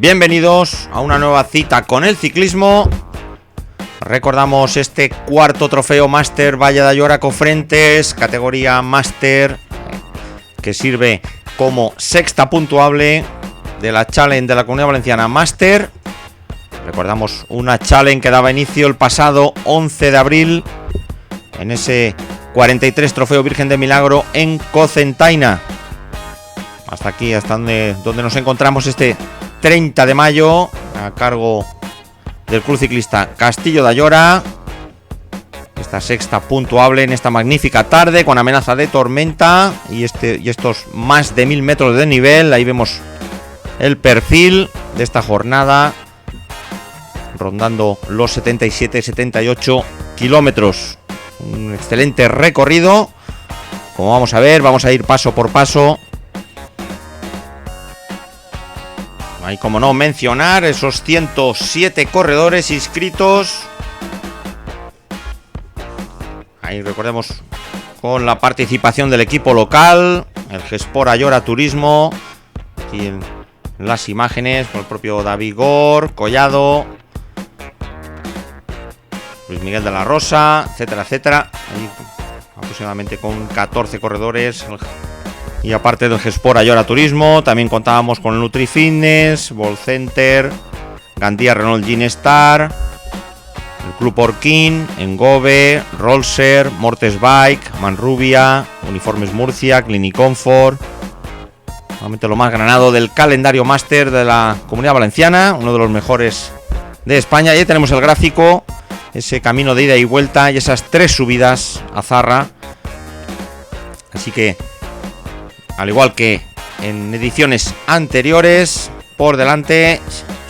Bienvenidos a una nueva cita con el ciclismo. Recordamos este cuarto trofeo Máster Valle d'Allora Cofrentes, categoría Máster, que sirve como sexta puntuable de la Challenge de la Comunidad Valenciana Máster. Recordamos una Challenge que daba inicio el pasado 11 de abril en ese 43 Trofeo Virgen de Milagro en Cocentaina. Hasta aquí, hasta donde nos encontramos este 30 de mayo, a cargo del Club Ciclista Castillo de Ayora. Esta sexta puntuable en esta magnífica tarde, con amenaza de tormenta y estos más de 1000 metros de nivel. Ahí vemos el perfil de esta jornada, rondando los 77-78 kilómetros. Un excelente recorrido. Como vamos a ver, vamos a ir paso por paso. Hay como no mencionar esos 107 corredores inscritos. Ahí recordemos con la participación del equipo local, el Gespor Ayora Turismo. Aquí en las imágenes con el propio David Gor, Collado, Luis Miguel de la Rosa, etcétera, etcétera. Ahí aproximadamente con 14 corredores. Y aparte del Gespor Ayora Turismo, también contábamos con el Nutri Fitness, Ball Center, Gandía Renault Ginestar, el Club Orquín, Engove, Rolser, Mortes Bike, Manrubia, Uniformes Murcia, Clinic Comfort. Realmente lo más granado del calendario máster de la Comunidad Valenciana, uno de los mejores de España. Y ahí tenemos el gráfico, ese camino de ida y vuelta y esas 3 subidas a Zarra. Así que, al igual que en ediciones anteriores, por delante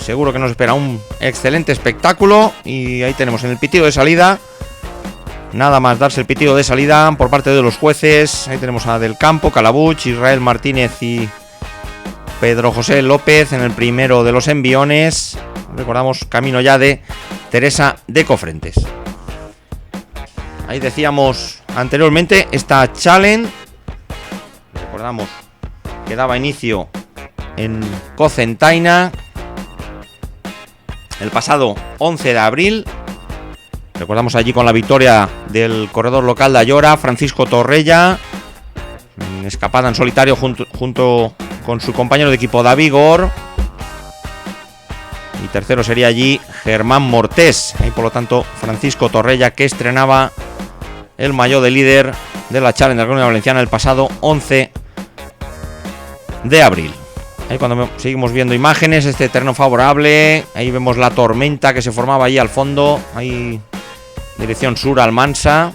seguro que nos espera un excelente espectáculo. Y ahí tenemos en el pitido de salida, nada más darse el pitido de salida por parte de los jueces. Ahí tenemos a Del Campo, Calabuch, Israel Martínez y Pedro José López en el primero de los enviones. Recordamos, camino ya de Teresa de Cofrentes. Ahí decíamos anteriormente esta Challenge. Recordamos que daba inicio en Cocentaina el pasado 11 de abril. Recordamos allí con la victoria del corredor local de Ayora, Francisco Torrella, escapada en solitario junto con su compañero de equipo David Gor. Y tercero sería allí Germán Mortés. Y por lo tanto Francisco Torrella, que estrenaba el maillot de líder de la Challenge de la Comunidad Valenciana el pasado 11 de abril. Ahí cuando seguimos viendo imágenes, este terreno favorable, ahí vemos la tormenta que se formaba ahí al fondo, ahí dirección sur Almansa.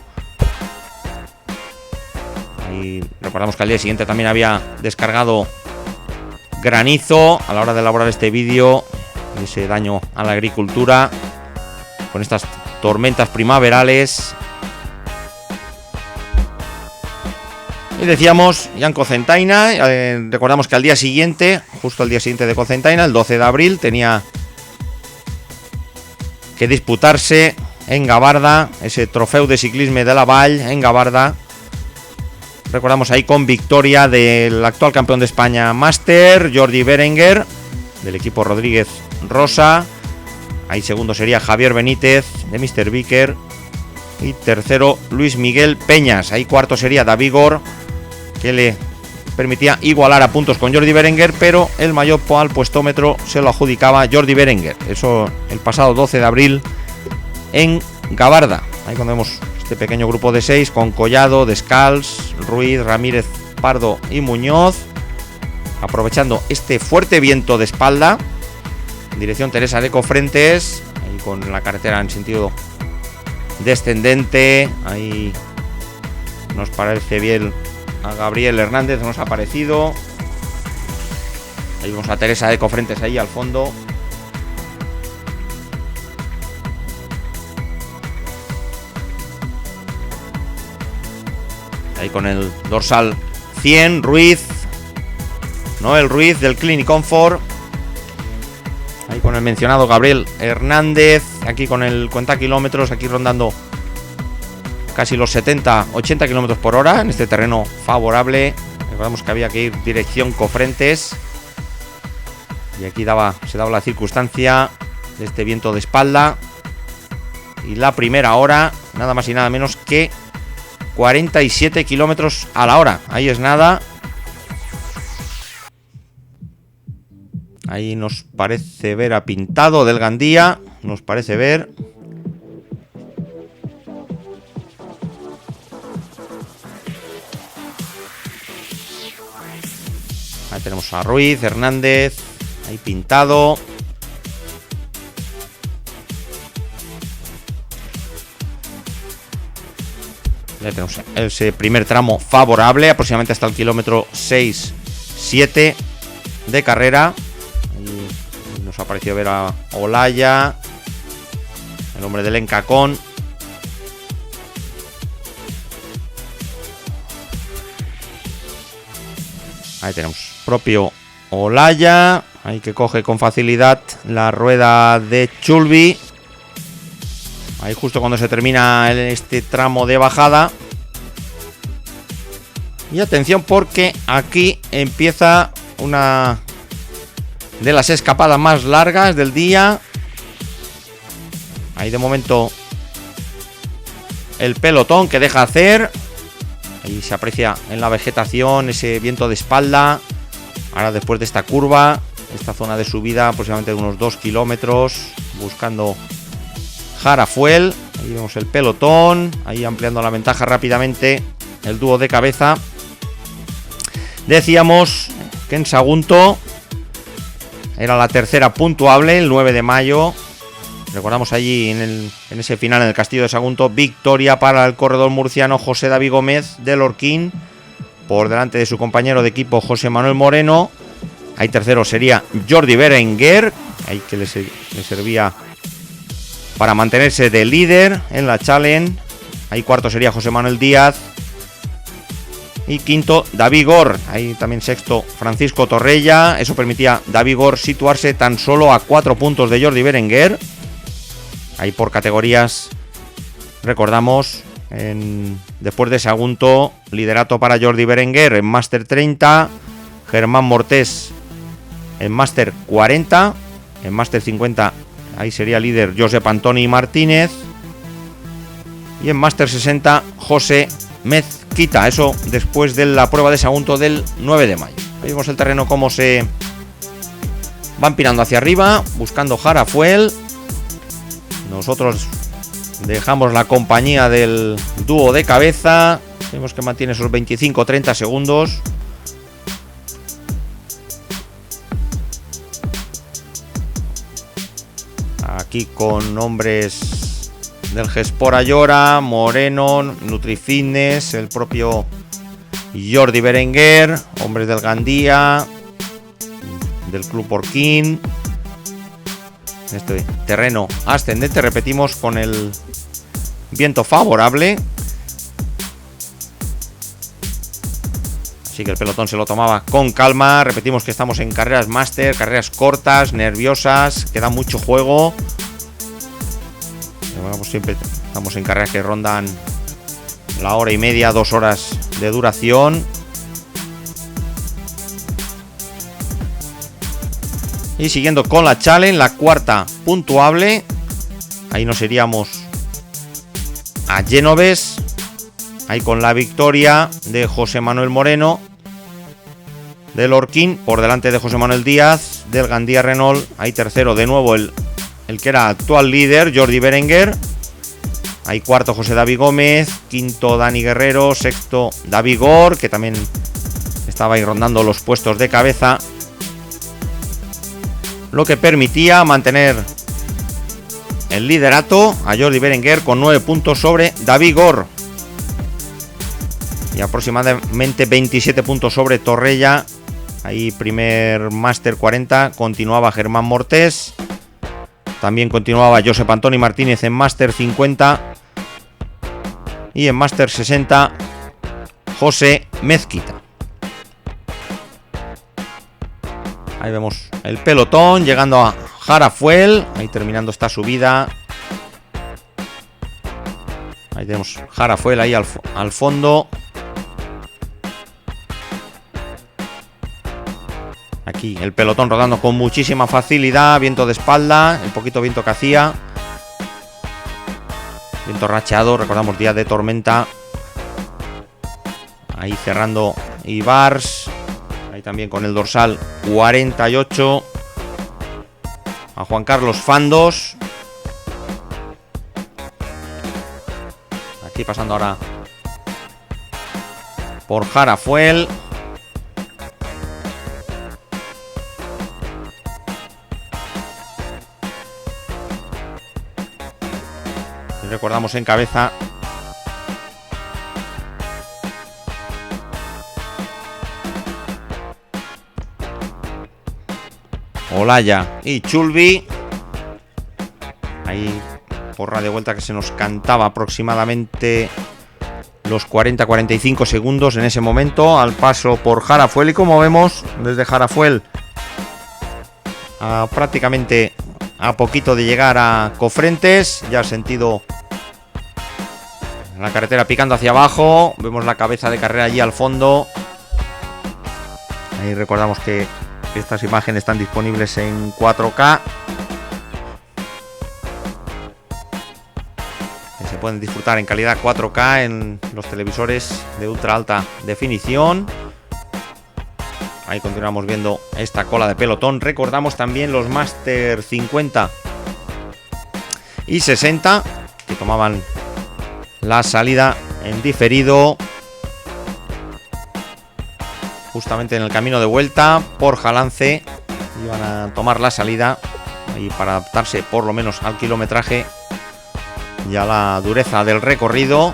Ahí recordamos que al día siguiente también había descargado granizo a la hora de elaborar este vídeo, y ese daño a la agricultura con estas tormentas primaverales. Y decíamos, ya en Cocentaina, recordamos que al día siguiente, justo al día siguiente de Cocentaina, el 12 de abril, tenía que disputarse en Gavarda, ese trofeo de ciclisme de la Vall en Gavarda. Recordamos ahí con victoria del actual campeón de España Máster, Jordi Berenguer, del equipo Rodríguez Rosa. Ahí segundo sería Javier Benítez, de Mr. Vicker. Y tercero, Luis Miguel Peñas. Ahí cuarto sería David Gor, que le permitía igualar a puntos con Jordi Berenguer, pero el maillot al puestómetro se lo adjudicaba Jordi Berenguer. Eso el pasado 12 de abril en Gavarda. Ahí cuando vemos este pequeño grupo de 6 con Collado, Descals, Ruiz, Ramírez, Pardo y Muñoz, aprovechando este fuerte viento de espalda, en dirección Teresa de Cofrentes, ahí con la carretera en sentido descendente. Ahí nos parece bien a Gabriel Hernández, nos ha parecido. Ahí vemos a Teresa de Cofrentes ahí al fondo. Ahí con el dorsal 100, Ruiz, Noel Ruiz del Clinic Comfort. Ahí con el mencionado Gabriel Hernández, aquí con el cuenta kilómetros, aquí rondando casi los 70-80 kilómetros por hora en este terreno favorable. Recordamos que había que ir dirección Cofrentes. Y aquí se daba la circunstancia de este viento de espalda. Y la primera hora, nada más y nada menos que 47 kilómetros a la hora. Ahí es nada. Ahí nos parece ver a Pintado del Gandía. Nos parece ver. Ahí tenemos a Ruiz, Hernández. Ahí Pintado. Ya tenemos ese primer tramo favorable, aproximadamente hasta el kilómetro 6-7 de carrera. Ahí nos ha parecido ver a Olaya, el hombre del Encacón. Ahí tenemos propio Olaya, ahí que coge con facilidad la rueda de Chulbi. Ahí justo cuando se termina este tramo de bajada. Y atención porque aquí empieza una de las escapadas más largas del día. Ahí de momento el pelotón que deja hacer. Ahí se aprecia en la vegetación ese viento de espalda. Ahora después de esta curva, esta zona de subida aproximadamente de unos 2 kilómetros, buscando Jarafuel. Ahí vemos el pelotón, ahí ampliando la ventaja rápidamente el dúo de cabeza. Decíamos que en Sagunto era la tercera puntuable, el 9 de mayo. Recordamos allí en ese final en el Castillo de Sagunto, victoria para el corredor murciano José David Gómez del Orquín, por delante de su compañero de equipo José Manuel Moreno. Ahí tercero sería Jordi Berenguer, ahí que le servía para mantenerse de líder en la Challenge. Ahí cuarto sería José Manuel Díaz. Y quinto, David Gor. Ahí también sexto, Francisco Torrella. Eso permitía a David Gor situarse tan solo a 4 puntos de Jordi Berenguer. Ahí por categorías, recordamos, después de Sagunto, liderato para Jordi Berenguer en Máster 30. Germán Mortés en Máster 40. En Máster 50, ahí sería líder Josep Antoni Martínez. Y en Máster 60, José Mezquita. Eso después de la prueba de Sagunto del 9 de mayo. Ahí vemos el terreno como se va empinando hacia arriba, buscando Jarafuel. Nosotros dejamos la compañía del dúo de cabeza. Vemos que mantiene esos 25-30 segundos. Aquí con hombres del Gespor Ayora, Moreno, Nutrifitness, el propio Jordi Berenguer, hombres del Gandía, del Club Orquín. Este terreno ascendente, repetimos, con el viento favorable. Así que el pelotón se lo tomaba con calma. Repetimos que estamos en carreras máster, carreras cortas, nerviosas, queda mucho juego. Bueno, pues siempre estamos en carreras que rondan la hora y media, 2 horas de duración. Y siguiendo con la Challenge, la cuarta puntuable. Ahí nos iríamos a Genoves. Ahí con la victoria de José Manuel Moreno del Orquín, por delante de José Manuel Díaz del Gandía Renault. Ahí tercero de nuevo el que era actual líder, Jordi Berenguer. Ahí cuarto José David Gómez. Quinto Dani Guerrero. Sexto David Gor, que también estaba ahí rondando los puestos de cabeza, lo que permitía mantener el liderato a Jordi Berenguer con 9 puntos sobre David Gor. Y aproximadamente 27 puntos sobre Torrella. Ahí primer Máster 40 continuaba Germán Mortés. También continuaba Josep Antoni Martínez en Máster 50. Y en Máster 60 José Mezquita. Ahí vemos el pelotón llegando a Jarafuel. Ahí terminando esta subida. Ahí tenemos Jarafuel ahí al fondo. Aquí el pelotón rodando con muchísima facilidad. Viento de espalda, el poquito viento que hacía. Viento racheado, recordamos día de tormenta. Ahí cerrando Ibars. Ahí también con el dorsal 48. A Juan Carlos Fandos. Aquí pasando ahora por Jarafuel. Y recordamos en cabeza Olaya y Chulbi. Ahí porra de vuelta que se nos cantaba aproximadamente los 40-45 segundos en ese momento al paso por Jarafuel. Y como vemos desde Jarafuel prácticamente a poquito de llegar a Cofrentes, ya sentido la carretera picando hacia abajo. Vemos la cabeza de carrera allí al fondo. Ahí recordamos que estas imágenes están disponibles en 4K. Que se pueden disfrutar en calidad 4K en los televisores de ultra alta definición. Ahí continuamos viendo esta cola de pelotón. Recordamos también los Master 50 y 60 que tomaban la salida en diferido justamente en el camino de vuelta por Jalance. Iban a tomar la salida y para adaptarse por lo menos al kilometraje y a la dureza del recorrido,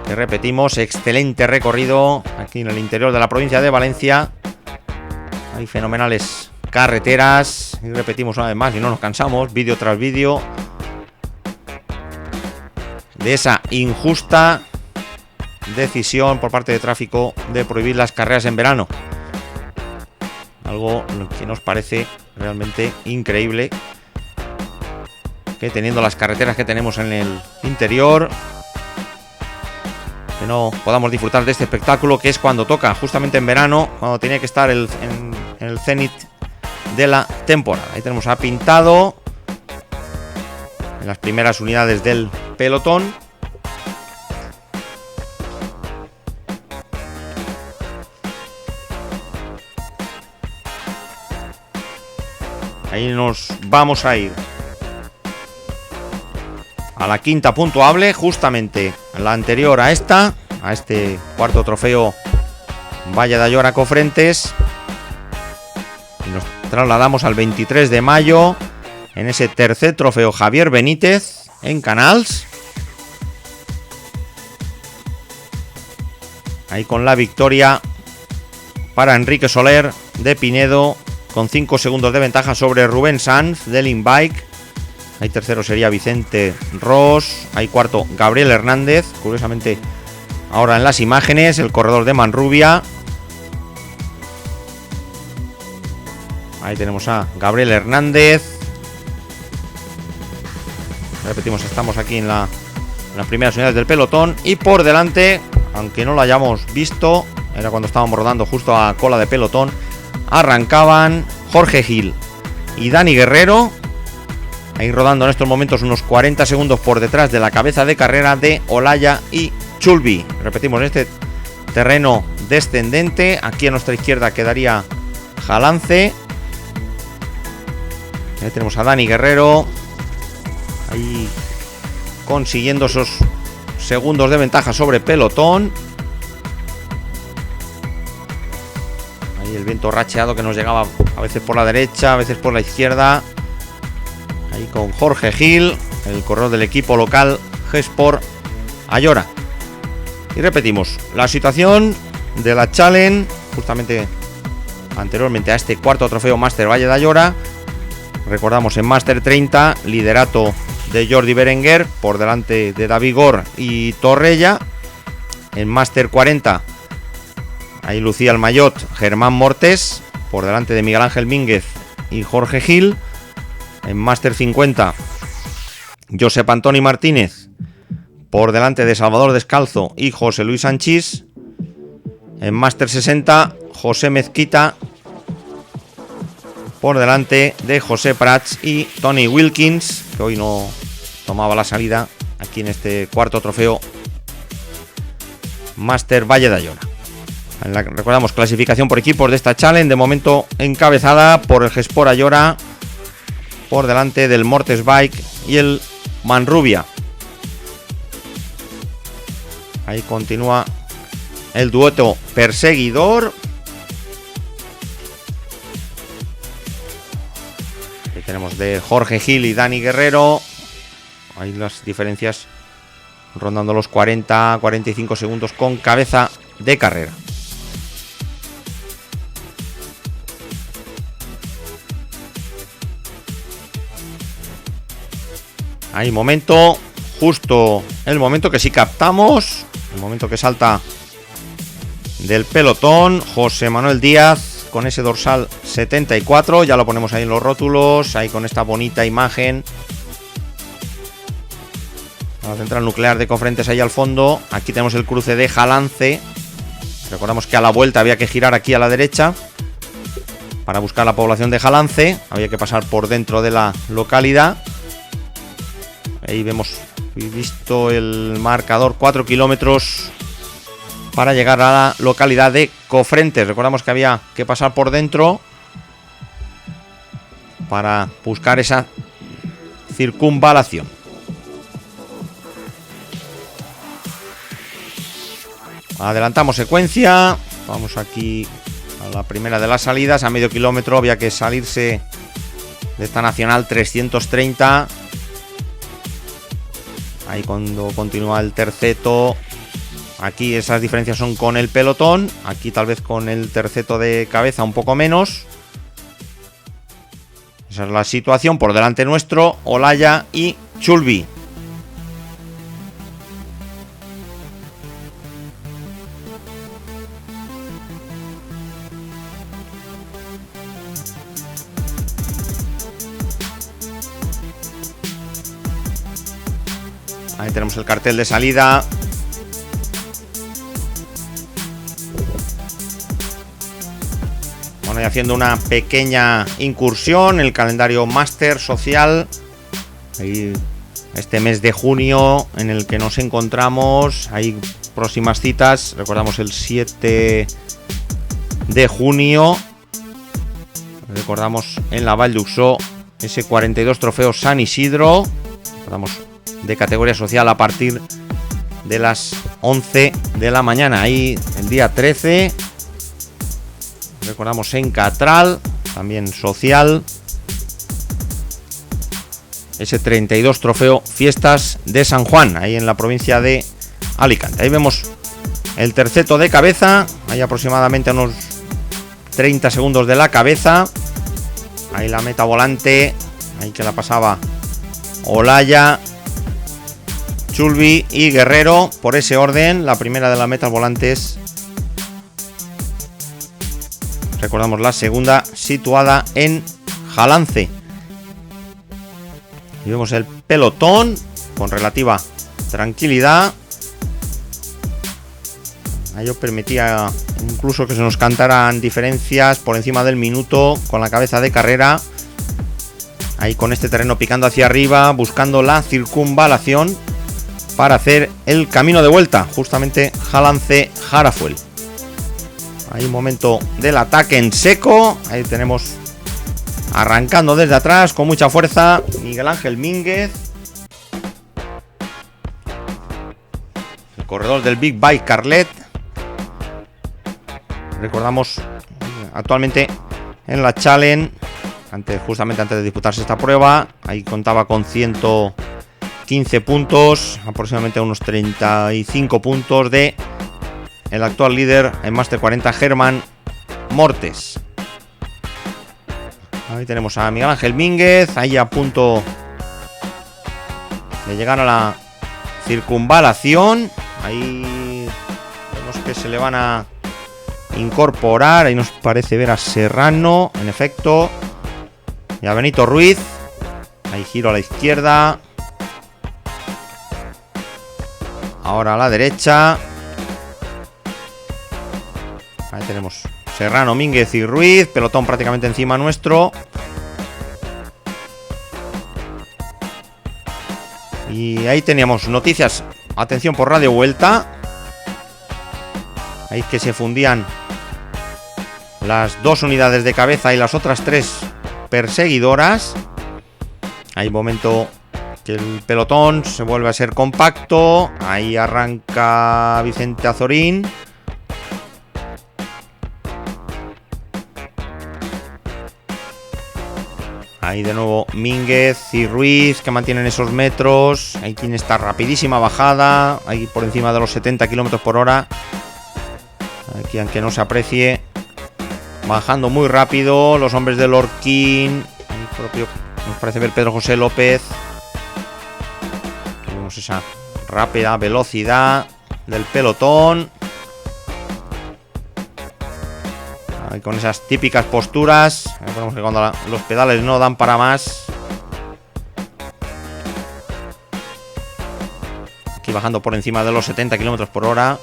que repetimos, excelente recorrido aquí en el interior de la provincia de Valencia. Hay fenomenales carreteras y repetimos una vez más y no nos cansamos, vídeo tras vídeo, de esa injusta decisión por parte de tráfico de prohibir las carreras en verano. Algo que nos parece realmente increíble, que teniendo las carreteras que tenemos en el interior, que no podamos disfrutar de este espectáculo, que es cuando toca, justamente en verano, cuando tenía que estar en el cenit de la temporada. Ahí tenemos a Pintado en las primeras unidades del pelotón. Ahí nos vamos a ir a la quinta puntuable, justamente la anterior a esta, a este cuarto trofeo Valle de Ayora Cofrentes. Y nos trasladamos al 23 de mayo en ese tercer trofeo Javier Benítez en Canals. Ahí con la victoria para Enrique Soler de Pinedo, con 5 segundos de ventaja sobre Rubén Sanz del InBike. Ahí tercero sería Vicente Ros. Ahí cuarto Gabriel Hernández. Curiosamente ahora en las imágenes el corredor de Manrubia. Ahí tenemos a Gabriel Hernández. Repetimos, estamos aquí en las primeras unidades del pelotón. Y por delante, aunque no lo hayamos visto, era cuando estábamos rodando justo a cola de pelotón, arrancaban Jorge Gil y Dani Guerrero. Ahí rodando en estos momentos unos 40 segundos por detrás de la cabeza de carrera de Olaya y Chulbi. Repetimos, en este terreno descendente. Aquí a nuestra izquierda quedaría Jalance. Ahí tenemos a Dani Guerrero. Ahí consiguiendo esos segundos de ventaja sobre pelotón. Ahí el viento racheado que nos llegaba a veces por la derecha, a veces por la izquierda. Ahí con Jorge Gil, el corredor del equipo local G-Sport Ayora. Y repetimos, la situación de la Challenge, justamente anteriormente a este cuarto trofeo Master Valle de Ayora. Recordamos en Master 30, liderato de Jordi Berenguer por delante de David Gor y Torrella. En Master 40, ahí lucía el maillot Germán Mortés por delante de Miguel Ángel Mínguez y Jorge Gil. En Master 50, Josep Antoni Martínez por delante de Salvador Descalzo y José Luis Sanchís. En Master 60, José Mezquita por delante de José Prats y Tony Wilkins, que hoy no tomaba la salida aquí en este cuarto trofeo Master Valle de Ayora. Recordamos, clasificación por equipos de esta challenge, de momento encabezada por el Gespor Ayora, por delante del Mortes Bike y el Manrubia. Ahí continúa el dueto perseguidor. Aquí tenemos de Jorge Gil y Dani Guerrero. Ahí las diferencias rondando los 40-45 segundos con cabeza de carrera. Hay momento, justo el momento que sí captamos, el momento que salta del pelotón, José Manuel Díaz con ese dorsal 74, ya lo ponemos ahí en los rótulos, ahí con esta bonita imagen. La central nuclear de Cofrentes ahí al fondo. Aquí tenemos el cruce de Jalance. Recordamos que a la vuelta había que girar aquí a la derecha para buscar la población de Jalance. Había que pasar por dentro de la localidad. Ahí vemos, visto el marcador, 4 kilómetros para llegar a la localidad de Cofrentes. Recordamos que había que pasar por dentro para buscar esa circunvalación. Adelantamos secuencia. Vamos aquí a la primera de las salidas. A medio kilómetro había que salirse de esta nacional 330. Ahí cuando continúa el terceto. Aquí esas diferencias son con el pelotón. Aquí tal vez con el terceto de cabeza un poco menos. Esa es la situación. Por delante nuestro, Olaya y Chulbi. Ahí tenemos el cartel de salida. Bueno, y haciendo una pequeña incursión en el calendario Máster Social. Ahí este mes de junio en el que nos encontramos. Hay próximas citas. Recordamos el 7 de junio. Recordamos en la Vall d'Uixó ese 42 trofeo San Isidro. Recordamos de categoría social a partir de las 11 de la mañana. Ahí el día 13 recordamos en Catral, también social, ese 32 trofeo Fiestas de San Juan, ahí en la provincia de Alicante. Ahí vemos el terceto de cabeza, hay aproximadamente unos 30 segundos de la cabeza. Ahí la meta volante, ahí que la pasaba Olaya, Chulbi y Guerrero, por ese orden. La primera de las metas volantes, recordamos la segunda, situada en Jalance. Y vemos el pelotón con relativa tranquilidad. Ello permitía incluso que se nos cantaran diferencias por encima del minuto con la cabeza de carrera. Ahí con este terreno picando hacia arriba, buscando la circunvalación para hacer el camino de vuelta, justamente Jalance-Jarafuel. Hay un momento del ataque en seco. Ahí tenemos, arrancando desde atrás con mucha fuerza, Miguel Ángel Mínguez, el corredor del Big Bike Carlet. Recordamos, actualmente en la Challenge, justamente antes de disputarse esta prueba, ahí contaba con 115 puntos, aproximadamente unos 35 puntos de el actual líder en Master 40, Germán Mortes. Ahí tenemos a Miguel Ángel Mínguez, ahí a punto de llegar a la circunvalación. Ahí vemos que se le van a incorporar. Ahí nos parece ver a Serrano, en efecto, y a Benito Ruiz. Ahí giro a la izquierda, ahora a la derecha. Ahí tenemos Serrano, Mínguez y Ruiz, pelotón prácticamente encima nuestro. Y ahí teníamos noticias, atención, por Radio Vuelta. Ahí que se fundían las 2 unidades de cabeza y las otras 3 perseguidoras. Hay momento que el pelotón se vuelve a ser compacto. Ahí arranca Vicente Azorín. Ahí de nuevo Mínguez y Ruiz, que mantienen esos metros. Ahí tiene esta rapidísima bajada, ahí por encima de los 70 km por hora. Aquí, aunque no se aprecie, bajando muy rápido los hombres del Orquín. Ahí propio nos parece ver Pedro José López. Tenemos esa rápida velocidad del pelotón. Ahí con esas típicas posturas. Vemos que cuando los pedales no dan para más. Aquí bajando por encima de los 70 km por hora.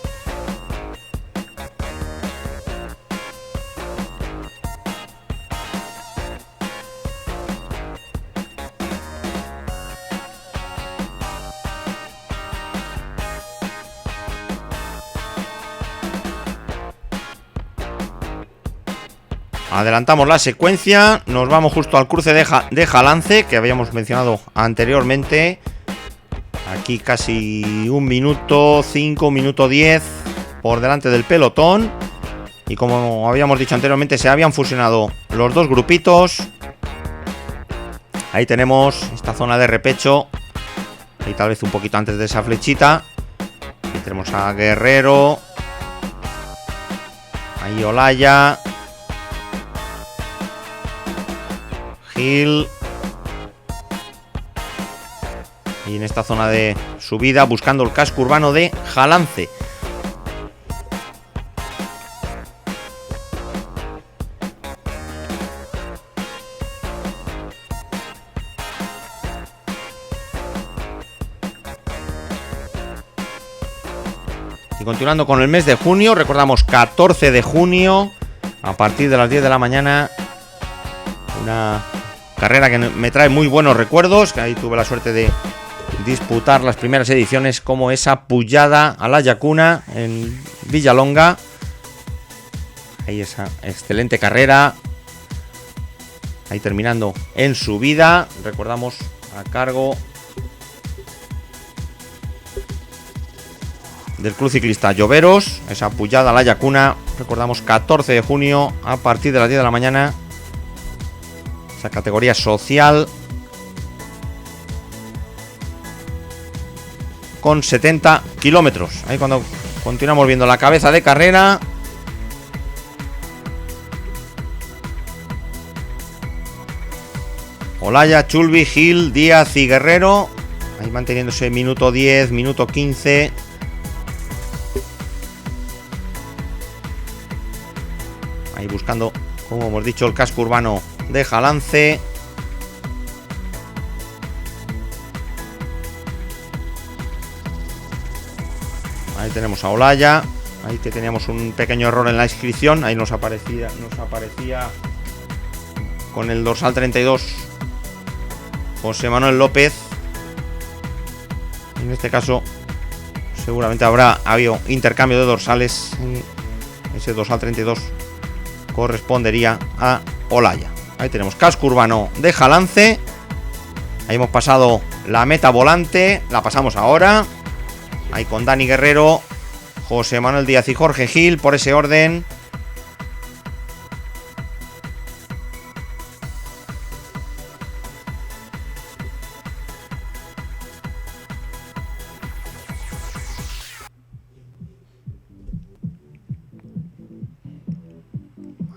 Adelantamos la secuencia, nos vamos justo al cruce de Jalance, que habíamos mencionado anteriormente. Aquí casi 1 minuto 5, 1 minuto 10 por delante del pelotón. Y como habíamos dicho anteriormente, se habían fusionado los 2 grupitos. Ahí tenemos esta zona de repecho. Ahí tal vez un poquito antes de esa flechita. Ahí tenemos a Guerrero. Ahí Olaya. Gil. Y en esta zona de subida buscando el casco urbano de Jalance. Y continuando con el mes de junio, recordamos 14 de junio a partir de las 10 de la mañana. Una carrera que me trae muy buenos recuerdos, que ahí tuve la suerte de disputar las primeras ediciones, como esa Pujada a la Llacuna en Villalonga. Ahí esa excelente carrera. Ahí terminando en subida, recordamos, a cargo del Club Ciclista Lloveros. Esa Pujada a la Llacuna, recordamos, 14 de junio a partir de las 10 de la mañana. Esa categoría social con 70 kilómetros. Ahí cuando continuamos viendo la cabeza de carrera. Olaya, Chulbi, Gil, Díaz y Guerrero. Ahí manteniéndose minuto 10, minuto 15. Ahí buscando, como hemos dicho, el casco urbano de Jalance. Ahí tenemos a Olaya. Ahí que teníamos un pequeño error en la inscripción. Ahí nos aparecía con el dorsal 32 José Manuel López. En este caso seguramente habrá habido intercambio de dorsales. Ese dorsal 32 correspondería a Olaya. Ahí tenemos casco urbano de Jalance. Ahí hemos pasado la meta volante. La pasamos ahora. Ahí con Dani Guerrero, José Manuel Díaz y Jorge Gil, por ese orden.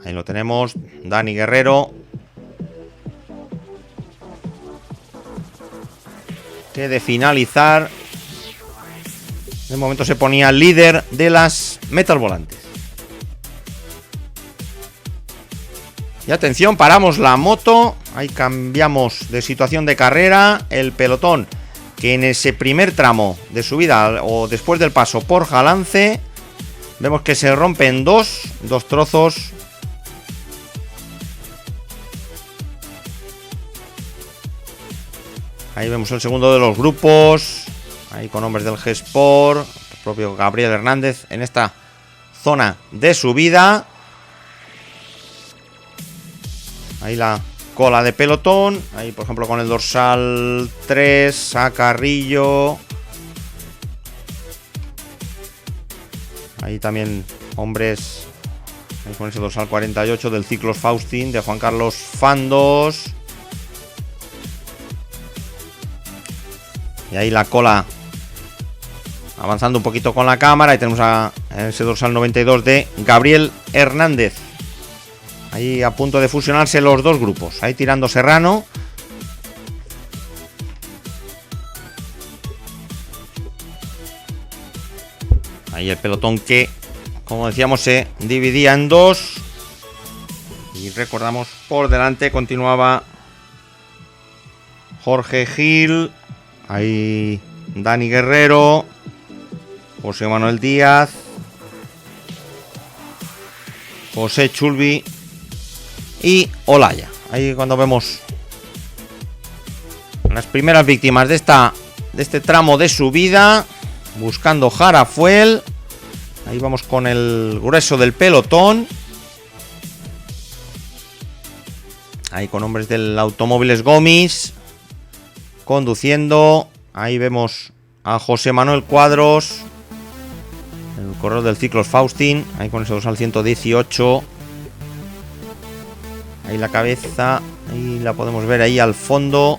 Ahí lo tenemos, Dani Guerrero, que de finalizar, de momento se ponía líder de las metas volantes. Y atención, paramos la moto. Ahí cambiamos de situación de carrera. El pelotón, que en ese primer tramo de subida o después del paso por Jalance, vemos que se rompen dos trozos. Ahí vemos el segundo de los grupos. Ahí con hombres del G-Sport. El propio Gabriel Hernández en esta zona de subida. Ahí la cola de pelotón. Ahí por ejemplo con el dorsal 3 a Carrillo. Ahí también hombres ahí con ese dorsal 48 del Ciclos Faustín de Juan Carlos Fandos. Y ahí la cola avanzando un poquito con la cámara. Ahí tenemos a ese dorsal 92 de Gabriel Hernández. Ahí a punto de fusionarse los dos grupos. Ahí tirando Serrano. Ahí el pelotón que, como decíamos, se dividía en dos. Y recordamos, por delante continuaba Jorge Gil. Ahí Dani Guerrero. José Manuel Díaz. José Chulbi. Y Olaya. Ahí cuando vemos las primeras víctimas de este tramo de subida. Buscando Jarafuel. Ahí vamos con el grueso del pelotón. Ahí con hombres del Automóviles Gomis conduciendo. Ahí vemos a José Manuel Cuadros, el corredor del Ciclos Faustín. Ahí con ese dorsal 118. Ahí la cabeza. Ahí la podemos ver ahí al fondo.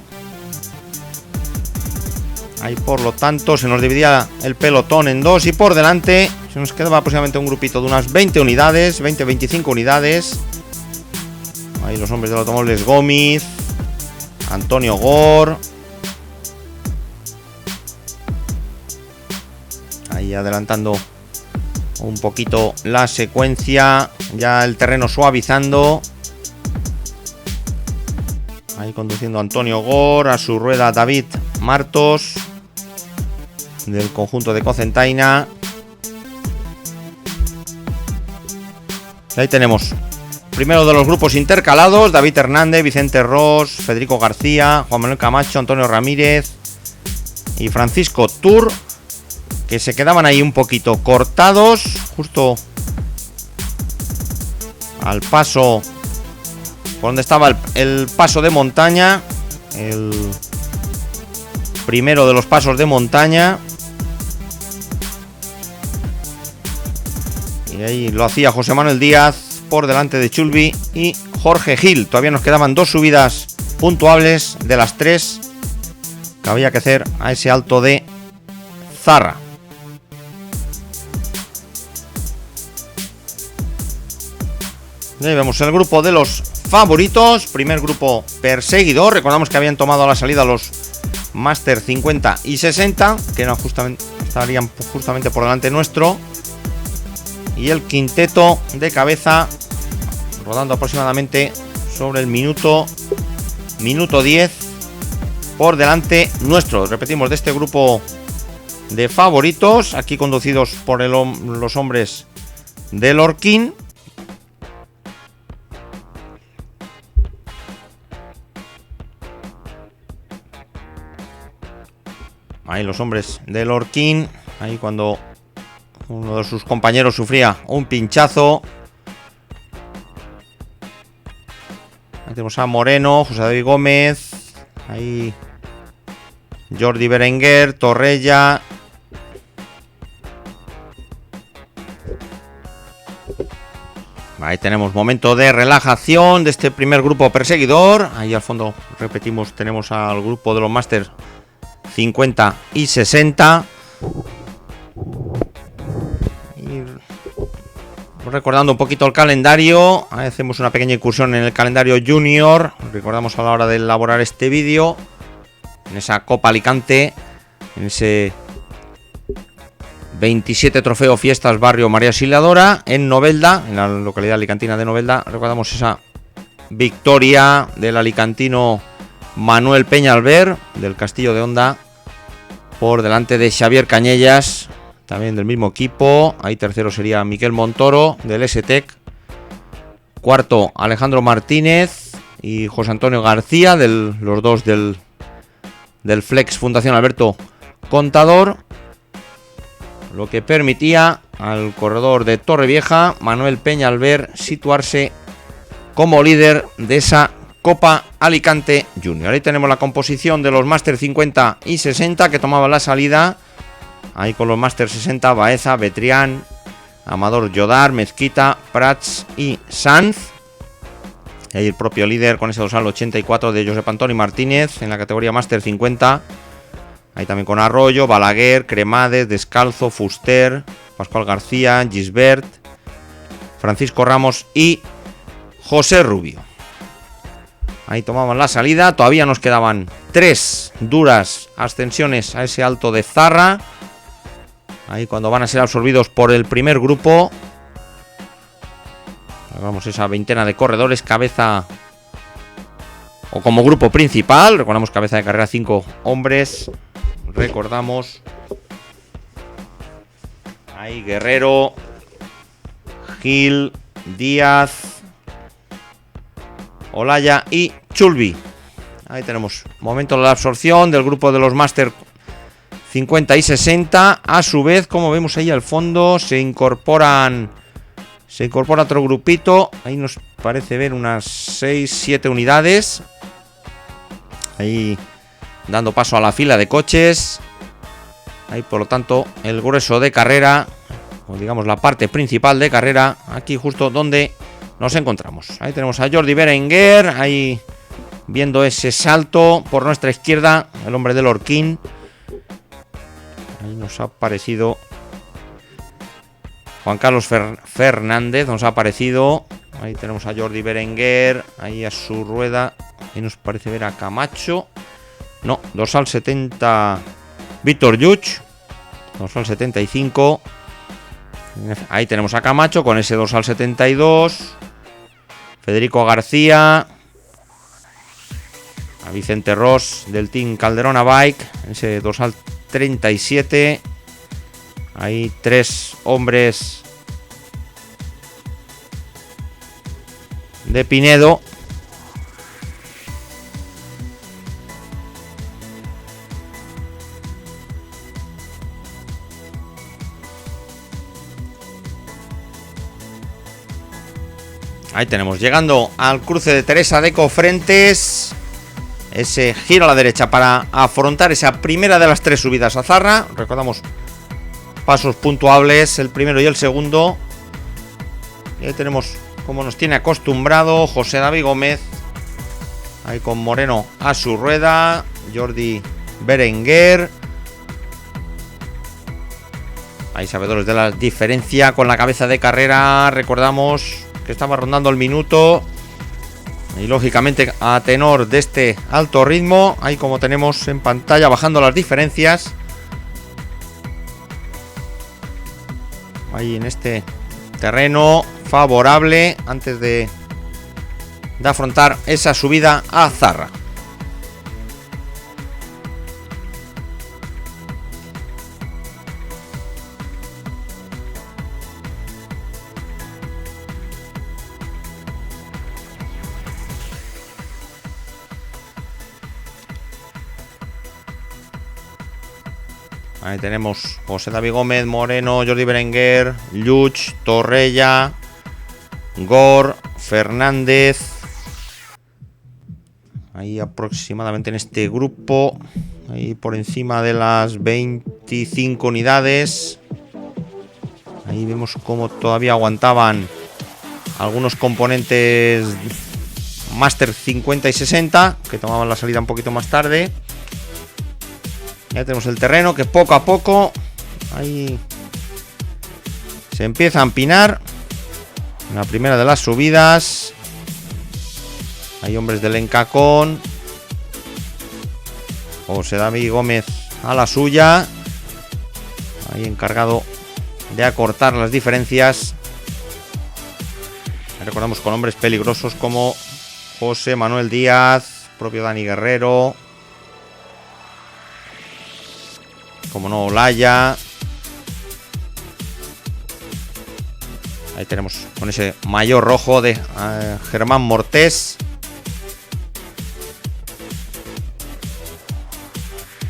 Ahí por lo tanto se nos dividía el pelotón en dos. Y por delante se nos quedaba aproximadamente un grupito de unas 20 unidades. 20-25 unidades. Ahí los hombres del Automóviles Gómez. Antonio Gor. Ahí adelantando un poquito la secuencia. Ya el terreno suavizando. Ahí conduciendo Antonio Gor. A su rueda David Martos, del conjunto de Cocentaina. Y ahí tenemos primero de los grupos intercalados: David Hernández, Vicente Ros, Federico García, Juan Manuel Camacho, Antonio Ramírez y Francisco Tur, que se quedaban ahí un poquito cortados justo al paso por donde estaba el paso de montaña, el primero de los pasos de montaña. Y ahí lo hacía José Manuel Díaz por delante de Chulbi y Jorge Gil. Todavía nos quedaban dos subidas puntuables de las tres que había que hacer a ese alto de Zarra. Y ahí vemos el grupo de los favoritos. Primer grupo perseguidor. Recordamos que habían tomado a la salida los Máster 50 y 60, que no estarían justamente por delante nuestro. Y el quinteto de cabeza rodando aproximadamente sobre el minuto 10 por delante nuestro. Repetimos, de este grupo de favoritos, aquí conducidos por los hombres del Orquín. Ahí los hombres del Orquín. Ahí cuando uno de sus compañeros sufría un pinchazo. Ahí tenemos a Moreno, José David Gómez. Ahí Jordi Berenguer, Torrella. Ahí tenemos momento de relajación de este primer grupo perseguidor. Ahí al fondo, repetimos, tenemos al grupo de los Máster 50 y 60. Y recordando un poquito el calendario, hacemos una pequeña incursión en el calendario junior. Recordamos a la hora de elaborar este vídeo, en esa Copa Alicante, en ese 27 Trofeo Fiestas Barrio María Auxiliadora, en Novelda, en la localidad alicantina de Novelda. Recordamos esa victoria del alicantino Manuel Peñalver, del Castillo de Honda, por delante de Xavier Cañellas, también del mismo equipo. Ahí tercero sería Miquel Montoro, del STEC. Cuarto, Alejandro Martínez y José Antonio García, los dos del del Flex Fundación Alberto Contador, lo que permitía al corredor de Torrevieja, Manuel Peñalver, situarse como líder de esa Copa Alicante Junior. Ahí tenemos la composición de los Máster 50 y 60 que tomaban la salida. Ahí con los Máster 60, Baeza, Betrián, Amador Yodar, Mezquita, Prats y Sanz. Y ahí el propio líder con ese dorsal 84 de Josep Antoni Martínez en la categoría Máster 50. Ahí también con Arroyo, Balaguer, Cremades, Descalzo, Fuster, Pascual García, Gisbert, Francisco Ramos y José Rubio. Ahí tomaban la salida. Todavía nos quedaban 3 duras ascensiones a ese Alto de Zarra. Ahí cuando van a ser absorbidos por el primer grupo. Vamos, esa veintena de corredores, cabeza o como grupo principal. Recordamos cabeza de carrera 5 hombres. Recordamos ahí Guerrero, Gil, Díaz, Olaya y Chulbi. Ahí tenemos momento de la absorción del grupo de los Máster 50 y 60. A su vez, como vemos ahí al fondo, se incorpora otro grupito. Ahí nos parece ver unas 6-7 unidades. Ahí dando paso a la fila de coches. Ahí por lo tanto el grueso de carrera, o digamos la parte principal de carrera, aquí justo donde nos encontramos. Ahí tenemos a Jordi Berenguer, ahí viendo ese salto por nuestra izquierda, el hombre del Orquín. Ahí nos ha aparecido Juan Carlos Fernández, nos ha aparecido. Ahí tenemos a Jordi Berenguer, ahí a su rueda. Ahí nos parece ver a Camacho. No, dorsal 70 Víctor Yuch, dorsal 75. Ahí tenemos a Camacho con ese dorsal 72. Federico García, a Vicente Ross del Team Calderona Bike, ese dorsal 37. Hay 3 hombres de Pinedo. Ahí tenemos, llegando al cruce de Teresa de Cofrentes, ese giro a la derecha para afrontar esa primera de las 3 subidas a Zarra. Recordamos, pasos puntuables, el primero y el segundo. Y ahí tenemos, como nos tiene acostumbrado, José David Gómez, ahí con Moreno a su rueda, Jordi Berenguer. Ahí sabedores de la diferencia con la cabeza de carrera. Recordamos que estaba rondando el minuto. Y lógicamente a tenor de este alto ritmo, ahí como tenemos en pantalla bajando las diferencias. Ahí en este terreno favorable antes de afrontar esa subida a Zarra. Ahí tenemos José David Gómez, Moreno, Jordi Berenguer, Lluch, Torrella, Gor, Fernández. Ahí aproximadamente en este grupo, ahí por encima de las 25 unidades. Ahí vemos cómo todavía aguantaban algunos componentes Máster 50 y 60, que tomaban la salida un poquito más tarde. Ya tenemos el terreno que poco a poco ahí se empieza a empinar. En la primera de las subidas hay hombres del Encacón. José David Gómez a la suya, ahí encargado de acortar las diferencias. Recordamos con hombres peligrosos como José Manuel Díaz, propio Dani Guerrero, como no, Olaya. Ahí tenemos con ese maillot rojo de Germán Mortés.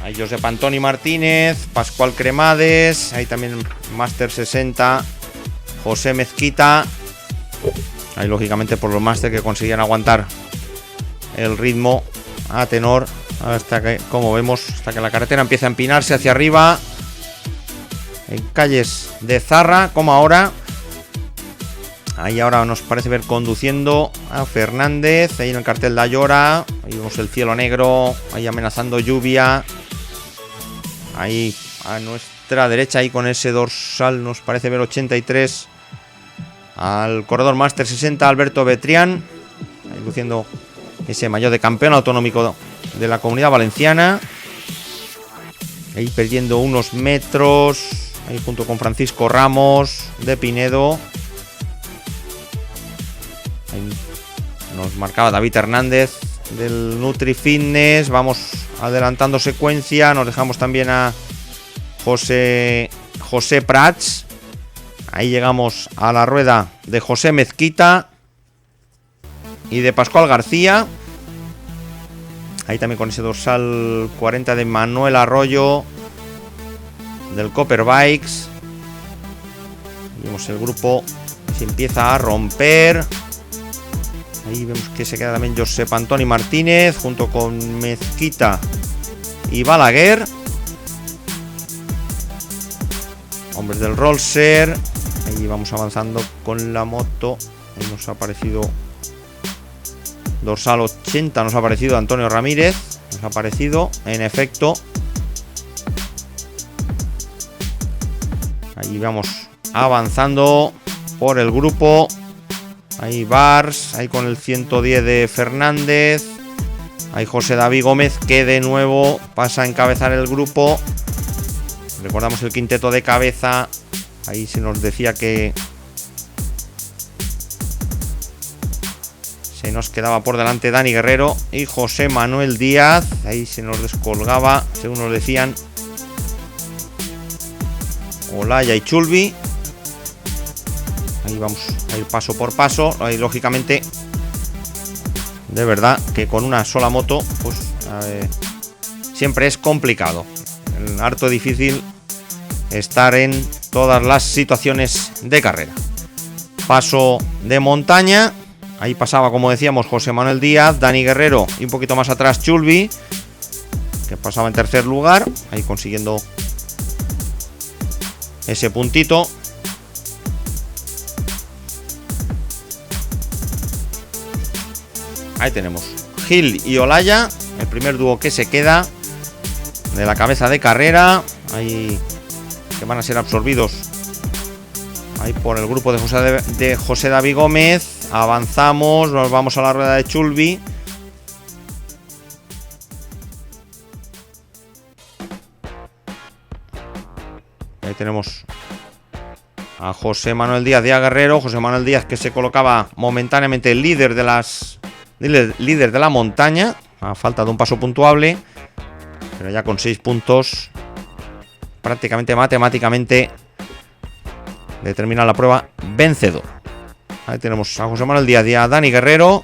Ahí Josep Antoni Martínez, Pascual Cremades. Ahí también Máster 60, José Mezquita. Ahí lógicamente por los máster que conseguían aguantar el ritmo a tenor hasta que, como vemos, hasta que la carretera empieza a empinarse hacia arriba. En calles de Zarra, como ahora. Ahí ahora nos parece ver conduciendo a Fernández. Ahí en el cartel de Ayora. Ahí vemos el cielo negro. Ahí amenazando lluvia. Ahí a nuestra derecha, ahí con ese dorsal, nos parece ver 83. Al corredor Máster 60, Alberto Betrián. Ahí luciendo ese maillot de campeón autonómico de la Comunidad Valenciana. Ahí perdiendo unos metros. Ahí junto con Francisco Ramos de Pinedo. Ahí nos marcaba David Hernández del Nutri Fitness. Vamos adelantando secuencia. Nos dejamos también a José Prats. Ahí llegamos a la rueda de José Mezquita y de Pascual García. Ahí también con ese dorsal 40 de Manuel Arroyo del Copper Bikes. Vemos el grupo que se empieza a romper. Ahí vemos que se queda también Josep Antoni Martínez junto con Mezquita y Balaguer. Hombres del Rollser. Ahí vamos avanzando con la moto. Ahí nos ha aparecido dorsal 80. Nos ha aparecido Antonio Ramírez. Nos ha aparecido, en efecto. Ahí vamos avanzando por el grupo. Ahí Bars, ahí con el 110 de Fernández. Ahí José David Gómez, que de nuevo pasa a encabezar el grupo. Recordamos el quinteto de cabeza. Ahí se nos decía que se nos quedaba por delante Dani Guerrero y José Manuel Díaz. Ahí se nos descolgaba, según nos decían, Olaya y Chulbi. Ahí vamos a ir paso por paso. Ahí lógicamente, de verdad que con una sola moto pues siempre es complicado, harto difícil estar en todas las situaciones de carrera. Paso de montaña. Ahí pasaba, como decíamos, José Manuel Díaz, Dani Guerrero y un poquito más atrás Chulbi, que pasaba en tercer lugar, ahí consiguiendo ese puntito. Ahí tenemos Gil y Olaya, el primer dúo que se queda de la cabeza de carrera. Ahí que van a ser absorbidos ahí por el grupo de José David Gómez. Avanzamos, nos vamos a la rueda de Chulbi. Ahí tenemos a José Manuel Díaz de Guerrero. José Manuel Díaz, que se colocaba momentáneamente líder de la montaña, a falta de un paso puntuable, pero ya con 6 puntos prácticamente matemáticamente determina la prueba vencedor. Ahí tenemos a José Manuel Díaz y a Dani Guerrero.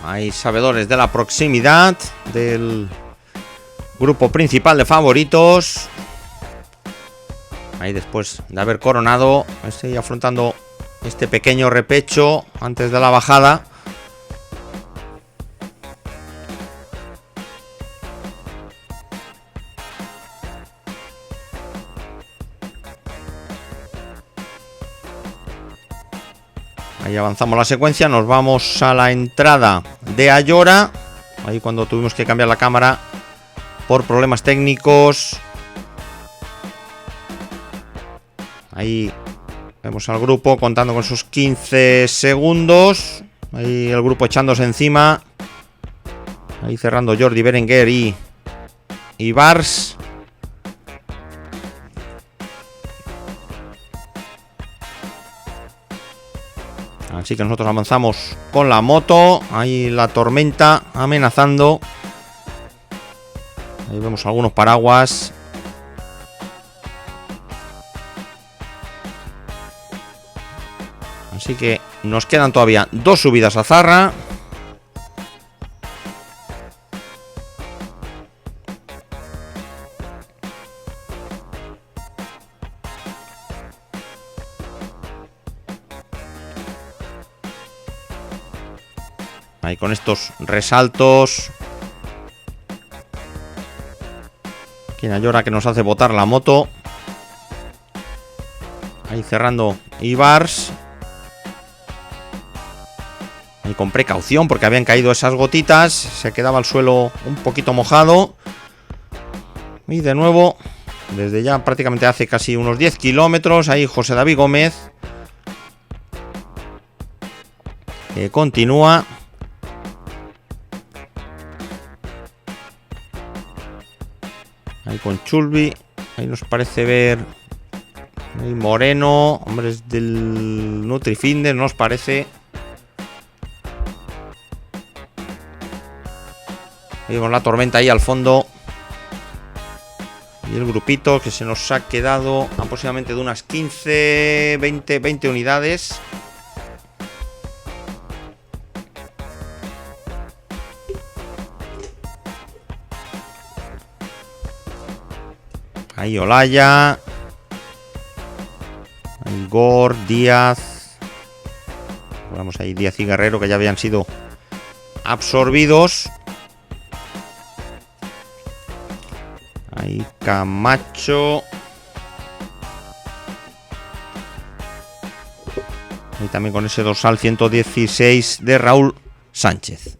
Hay sabedores de la proximidad del grupo principal de favoritos. Ahí después de haber coronado, estoy afrontando este pequeño repecho antes de la bajada. Ahí avanzamos la secuencia, nos vamos a la entrada de Ayora. Ahí cuando tuvimos que cambiar la cámara por problemas técnicos. Ahí vemos al grupo contando con sus 15 segundos. Ahí el grupo echándose encima. Ahí cerrando Jordi Berenguer y Bars. Así que nosotros avanzamos con la moto. Ahí la tormenta amenazando. Ahí vemos algunos paraguas. Así que nos quedan todavía 2 subidas a Zarra. Ahí con estos resaltos. Quinayora que nos hace botar la moto. Ahí cerrando Ibars. Ahí con precaución porque habían caído esas gotitas. Se quedaba el suelo un poquito mojado. Y de nuevo, desde ya prácticamente hace casi unos 10 kilómetros. Ahí José David Gómez. Que continúa. Ahí con Chulbi. Ahí nos parece ver. Ahí Moreno. Hombres del Nutrifitness, nos parece. Ahí vemos la tormenta ahí al fondo. Y el grupito que se nos ha quedado aproximadamente de unas 15, 20 unidades. Ahí Olaya. Ahí Gor, Díaz. Vamos ahí Díaz y Guerrero que ya habían sido absorbidos. Ahí Camacho. Y también con ese dorsal 116 de Raúl Sánchez.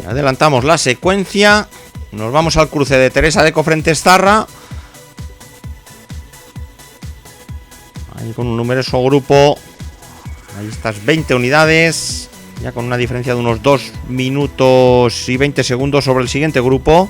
Adelantamos la secuencia. Nos vamos al cruce de Teresa de Cofrentes Zarra. Ahí con un numeroso grupo. Ahí estas 20 unidades. Ya con una diferencia de unos 2 minutos y 20 segundos sobre el siguiente grupo.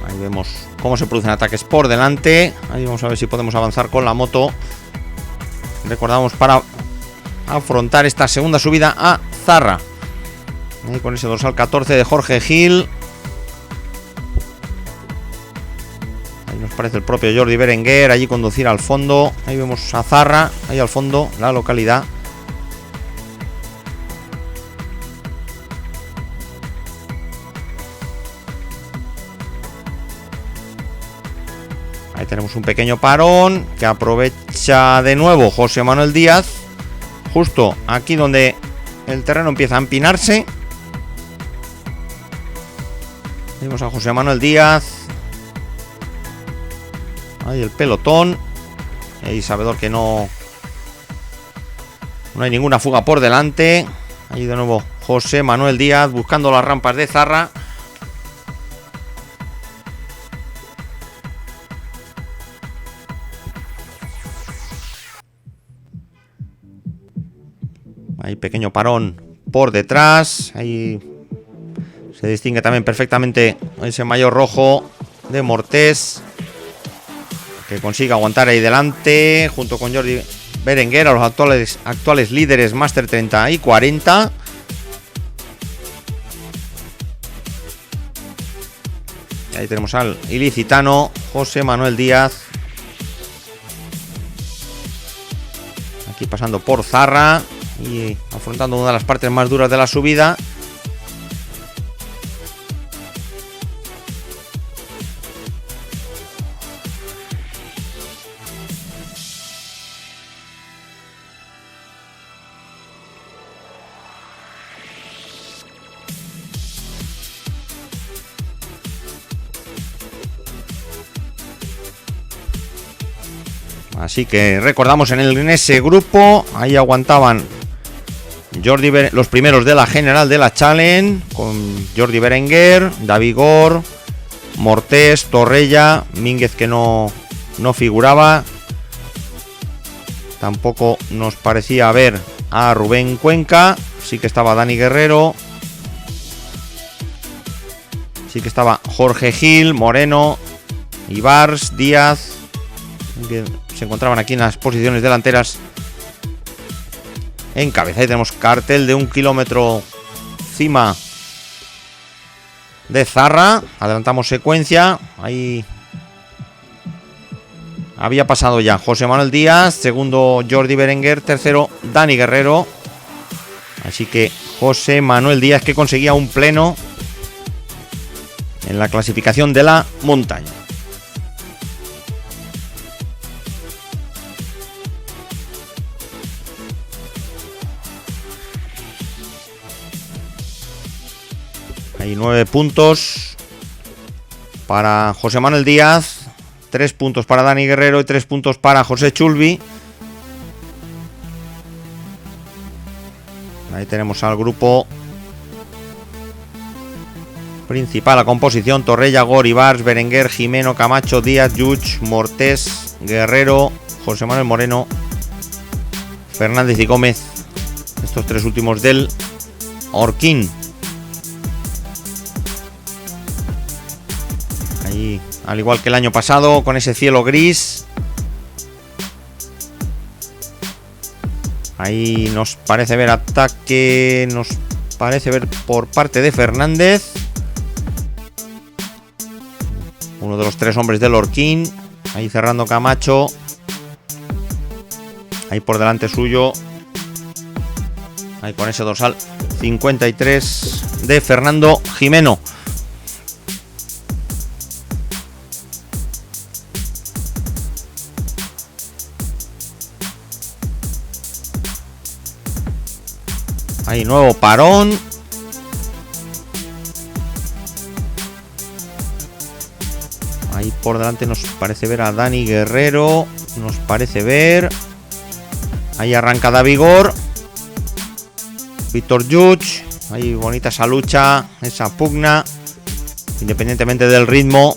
Ahí vemos cómo se producen ataques por delante. Ahí vamos a ver si podemos avanzar con la moto. Recordamos para afrontar esta segunda subida a Zarra. Ahí con ese dorsal 14 de Jorge Gil. Ahí nos parece el propio Jordi Berenguer. Allí conducir al fondo. Ahí vemos a Zarra. Ahí al fondo la localidad. Ahí tenemos un pequeño parón que aprovecha de nuevo José Manuel Díaz. Justo aquí donde el terreno empieza a empinarse. Vemos a José Manuel Díaz. Ahí el pelotón. Ahí sabedor que no hay ninguna fuga por delante. Ahí de nuevo José Manuel Díaz buscando las rampas de Zarra. Ahí pequeño parón por detrás. Ahí se distingue también perfectamente ese maillot rojo de Mortés, que consigue aguantar ahí delante junto con Jordi Berenguer, a los actuales líderes Máster 30 y 40. Y ahí tenemos al ilicitano José Manuel Díaz. Aquí pasando por Zarra y afrontando una de las partes más duras de la subida. Así que recordamos en ese grupo, ahí aguantaban los primeros de la general de la Challenge, con Jordi Berenguer, David Gor, Mortés, Torrella, Mínguez que no figuraba. Tampoco nos parecía ver a Rubén Cuenca. Sí que estaba Dani Guerrero. Sí que estaba Jorge Gil, Moreno, Ibars, Díaz, que se encontraban aquí en las posiciones delanteras en cabeza. Ahí tenemos cartel de 1 kilómetro cima de Zarra. Adelantamos secuencia. Ahí había pasado ya José Manuel Díaz, segundo Jordi Berenguer, tercero Dani Guerrero. Así que José Manuel Díaz, que conseguía un pleno en la clasificación de la montaña. Hay 9 puntos para José Manuel Díaz, 3 puntos para Dani Guerrero y 3 puntos para José Chulvi. Ahí tenemos al grupo principal, la composición: Torrella, Gor, Ibars, Berenguer, Jimeno, Camacho, Díaz, Yuch, Mortés, Guerrero, José Manuel Moreno, Fernández y Gómez. Estos 3 últimos del Orquín. Ahí, al igual que el año pasado, con ese cielo gris. Ahí nos parece ver ataque, nos parece ver por parte de Fernández. Uno de los 3 hombres del Orquín. Ahí cerrando Camacho. Ahí por delante suyo. Ahí con ese dorsal 53 de Fernando Jimeno. Ahí nuevo parón. Ahí por delante nos parece ver a Dani Guerrero. Nos parece ver. Ahí arranca Da Vigor. Víctor Yuch. Ahí bonita esa lucha, esa pugna. Independientemente del ritmo.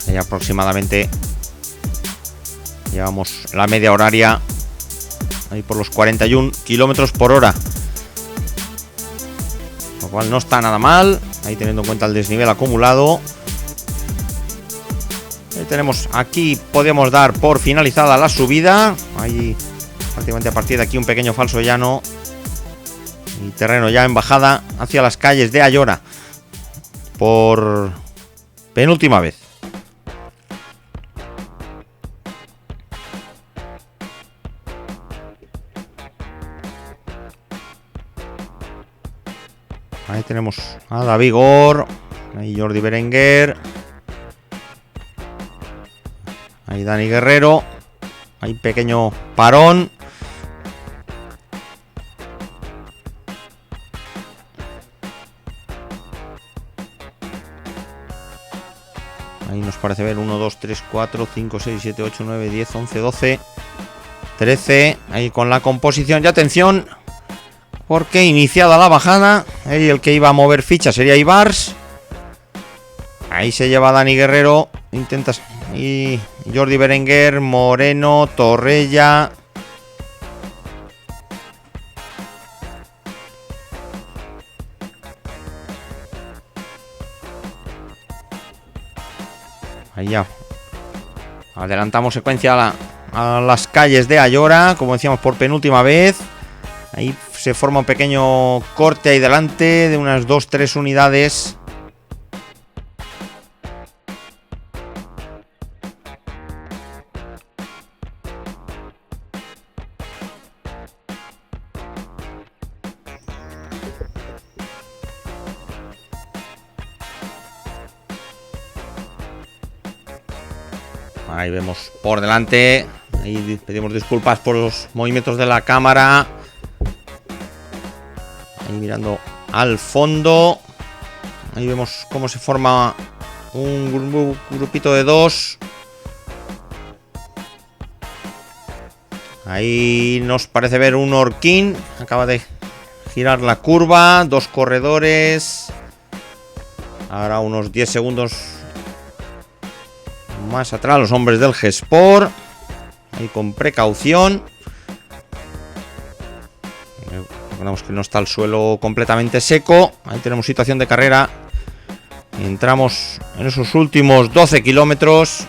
Y aproximadamente llevamos la media horaria ahí por los 41 kilómetros por hora, lo cual no está nada mal, ahí teniendo en cuenta el desnivel acumulado. Ahí tenemos, aquí podemos dar por finalizada la subida. Ahí prácticamente a partir de aquí un pequeño falso llano y terreno ya en bajada hacia las calles de Ayora por penúltima vez. Ahí tenemos a Da Vigor, ahí Jordi Berenguer, ahí Dani Guerrero, ahí pequeño parón. Ahí nos parece ver 1, 2, 3, 4, 5, 6, 7, 8, 9, 10, 11, 12, 13. Ahí con la composición. Y atención, porque iniciada la bajada, el que iba a mover ficha sería Ibars. Ahí se lleva Dani Guerrero. Intentas. Y Jordi Berenguer, Moreno, Torrella. Ahí ya adelantamos secuencia a las calles de Ayora, como decíamos, por penúltima vez. Ahí se forma un pequeño corte ahí delante de unas 2-3 unidades. Ahí vemos por delante. Ahí pedimos disculpas por los movimientos de la cámara. Ahí mirando al fondo. Ahí vemos cómo se forma un grupito de 2. Ahí nos parece ver un Orquín. Acaba de girar la curva. 2 corredores. Ahora unos 10 segundos más atrás los hombres del G-Sport. Ahí con precaución. Recordamos que no está el suelo completamente seco. Ahí tenemos situación de carrera. Entramos en esos últimos 12 kilómetros.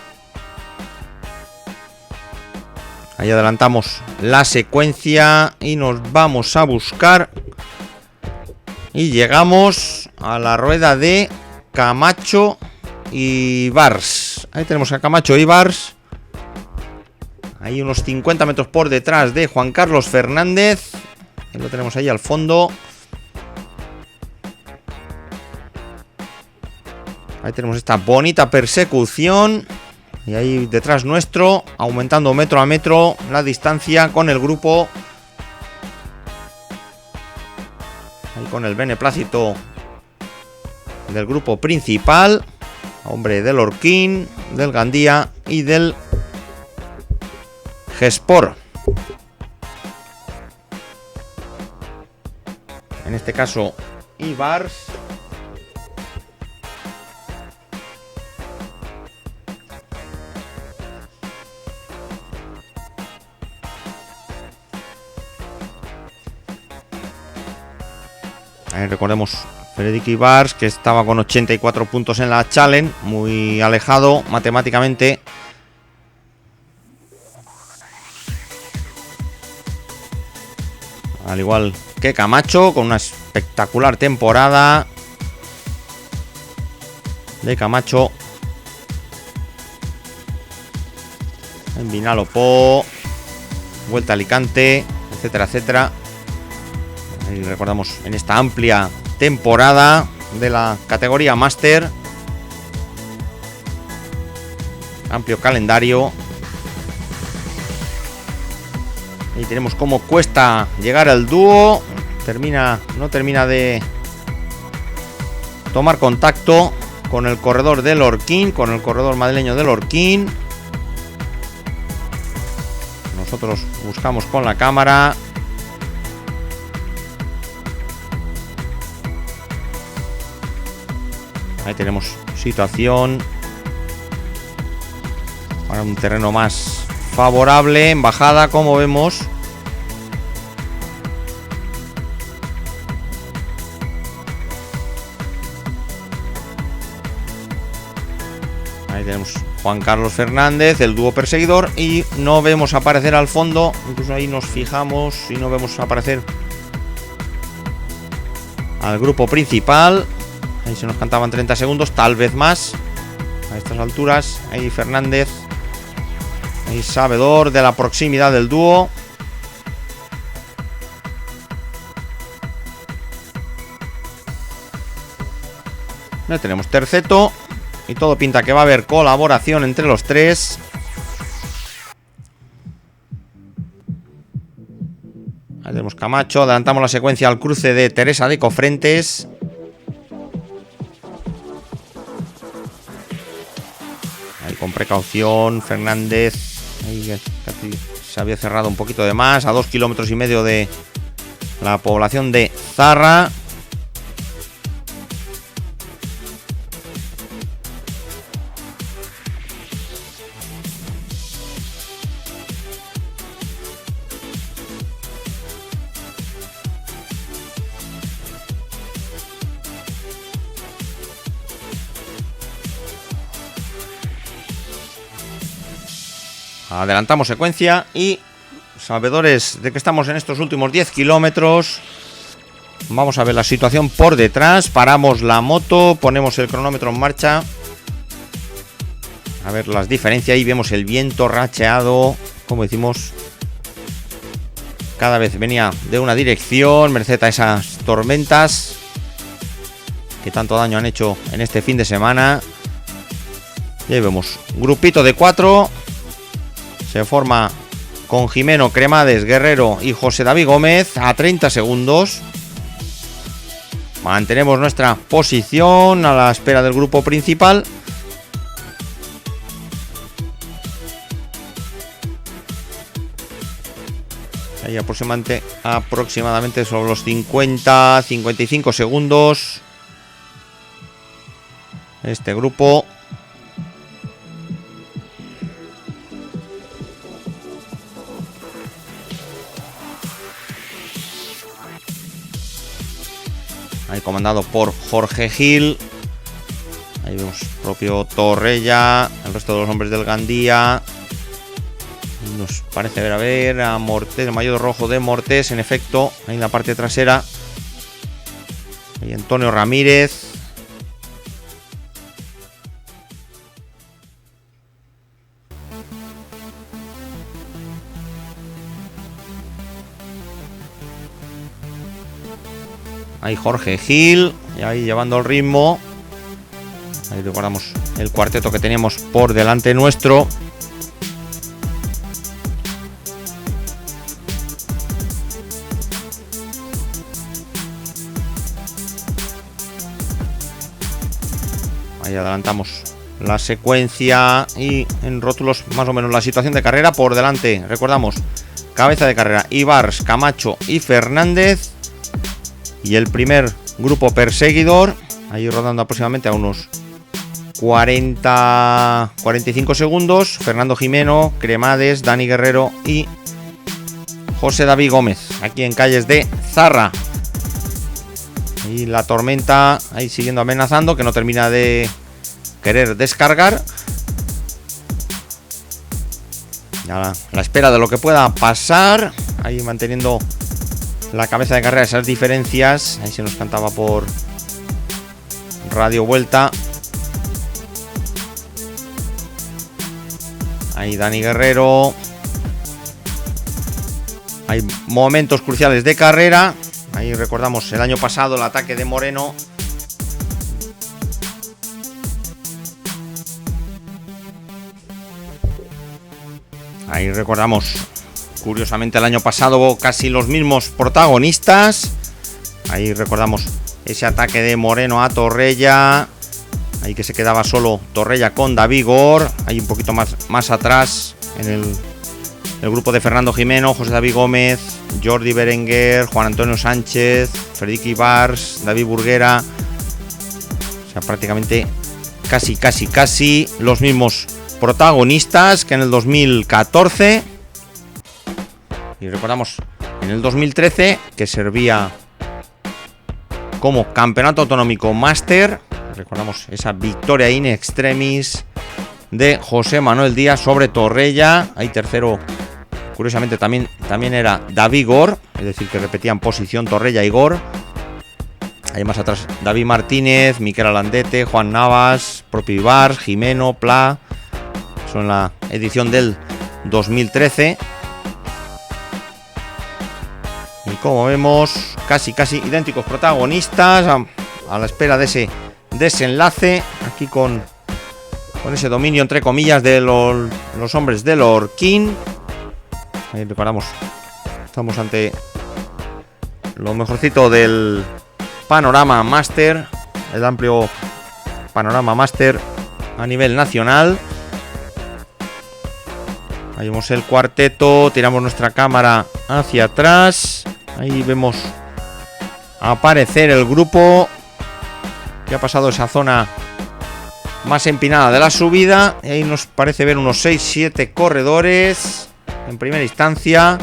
Ahí adelantamos la secuencia y nos vamos a buscar. Y llegamos a la rueda de Camacho y Bars. Ahí tenemos a Camacho y Bars. Ahí unos 50 metros por detrás de Juan Carlos Fernández. Que lo tenemos ahí al fondo. Ahí tenemos esta bonita persecución. Y ahí detrás nuestro, aumentando metro a metro la distancia con el grupo. Ahí con el beneplácito del grupo principal. Hombre del Orquín, del Gandía y del Gespor. En este caso, Ibars. Ahí recordemos Fredrik Ibars, que estaba con 84 puntos en la Challenge, muy alejado matemáticamente. Al igual que Camacho, con una espectacular temporada de Camacho. En Vinalopó, Vuelta a Alicante, etcétera, etcétera. Y recordamos en esta amplia temporada de la categoría Máster. Amplio calendario. Y tenemos cómo cuesta llegar al dúo. No termina de tomar contacto con el corredor del Orquín, con el corredor madrileño del Orquín. Nosotros buscamos con la cámara. Ahí tenemos situación para un terreno más favorable, en bajada, como vemos. Ahí tenemos Juan Carlos Fernández, el dúo perseguidor, y no vemos aparecer al fondo, incluso ahí nos fijamos y no vemos aparecer al grupo principal. Ahí se nos cantaban 30 segundos, tal vez más. A estas alturas, ahí Fernández, ahí sabedor de la proximidad del dúo. Ya tenemos terceto y todo pinta que va a haber colaboración entre los tres. Ahí tenemos Camacho, adelantamos la secuencia al cruce de Teresa de Cofrentes. Con precaución, Fernández. Ahí casi se había cerrado un poquito de más. A 2,5 kilómetros de la población de Zarra. Adelantamos secuencia y, sabedores de que estamos en estos últimos 10 kilómetros, vamos a ver la situación por detrás. Paramos la moto, ponemos el cronómetro en marcha. A ver las diferencias. Ahí vemos el viento racheado, como decimos. Cada vez venía de una dirección, merced a esas tormentas que tanto daño han hecho en este fin de semana. Y ahí vemos grupito de 4. Se forma con Jimeno Cremades, Guerrero y José David Gómez a 30 segundos. Mantenemos nuestra posición a la espera del grupo principal. Ahí aproximadamente sobre los 50-55 segundos. Este grupo. ahí comandado por Jorge Gil. Ahí vemos propio Torrella, el resto de los hombres del Gandía. Nos parece ver a Mortés, el maillot rojo de Mortés, en efecto, ahí en la parte trasera. Ahí Antonio Ramírez. Ahí Jorge Gil, y ahí llevando el ritmo. Ahí recordamos el cuarteto que teníamos por delante nuestro. Ahí adelantamos la secuencia y en rótulos más o menos la situación de carrera. Por delante, recordamos, cabeza de carrera, Ibars, Camacho y Fernández. Y el primer grupo perseguidor, ahí rodando aproximadamente a unos 40-45 segundos. Fernando Jimeno, Cremades, Dani Guerrero y José David Gómez, aquí en calles de Zarra. Y la tormenta ahí siguiendo amenazando, que no termina de querer descargar. Ya la espera de lo que pueda pasar. Ahí manteniendo la cabeza de carrera esas diferencias. Ahí se nos cantaba por Radio Vuelta. Ahí Dani Guerrero. Hay momentos cruciales de carrera. Ahí recordamos el año pasado el ataque de Moreno. Ahí recordamos, curiosamente, el año pasado casi los mismos protagonistas. Ahí recordamos ese ataque de Moreno a Torrella. Ahí que se quedaba solo Torrella con David Gor. Ahí un poquito más atrás en el grupo de Fernando Jimeno, José David Gómez, Jordi Berenguer, Juan Antonio Sánchez, Fredrik Ibars, David Burguera. O sea, prácticamente casi los mismos protagonistas que en el 2014. Y recordamos en el 2013 que servía como campeonato autonómico máster. Recordamos esa victoria in extremis de José Manuel Díaz sobre Torrella. Ahí tercero, curiosamente, también era David Gor, es decir, que repetían posición Torrella y Gor. Ahí más atrás David Martínez, Miquel Alandete, Juan Navas, propio Ibars, Jimeno, Pla. Son en la edición del 2013. Y como vemos, casi idénticos protagonistas, a la espera de ese desenlace, aquí con ese dominio entre comillas de los hombres del Orquín. Ahí recordamos, estamos ante lo mejorcito del panorama máster, el amplio panorama máster a nivel nacional. Ahí vemos el cuarteto, tiramos nuestra cámara hacia atrás. Ahí vemos aparecer el grupo que ha pasado esa zona más empinada de la subida. Y ahí nos parece ver unos 6-7 corredores en primera instancia.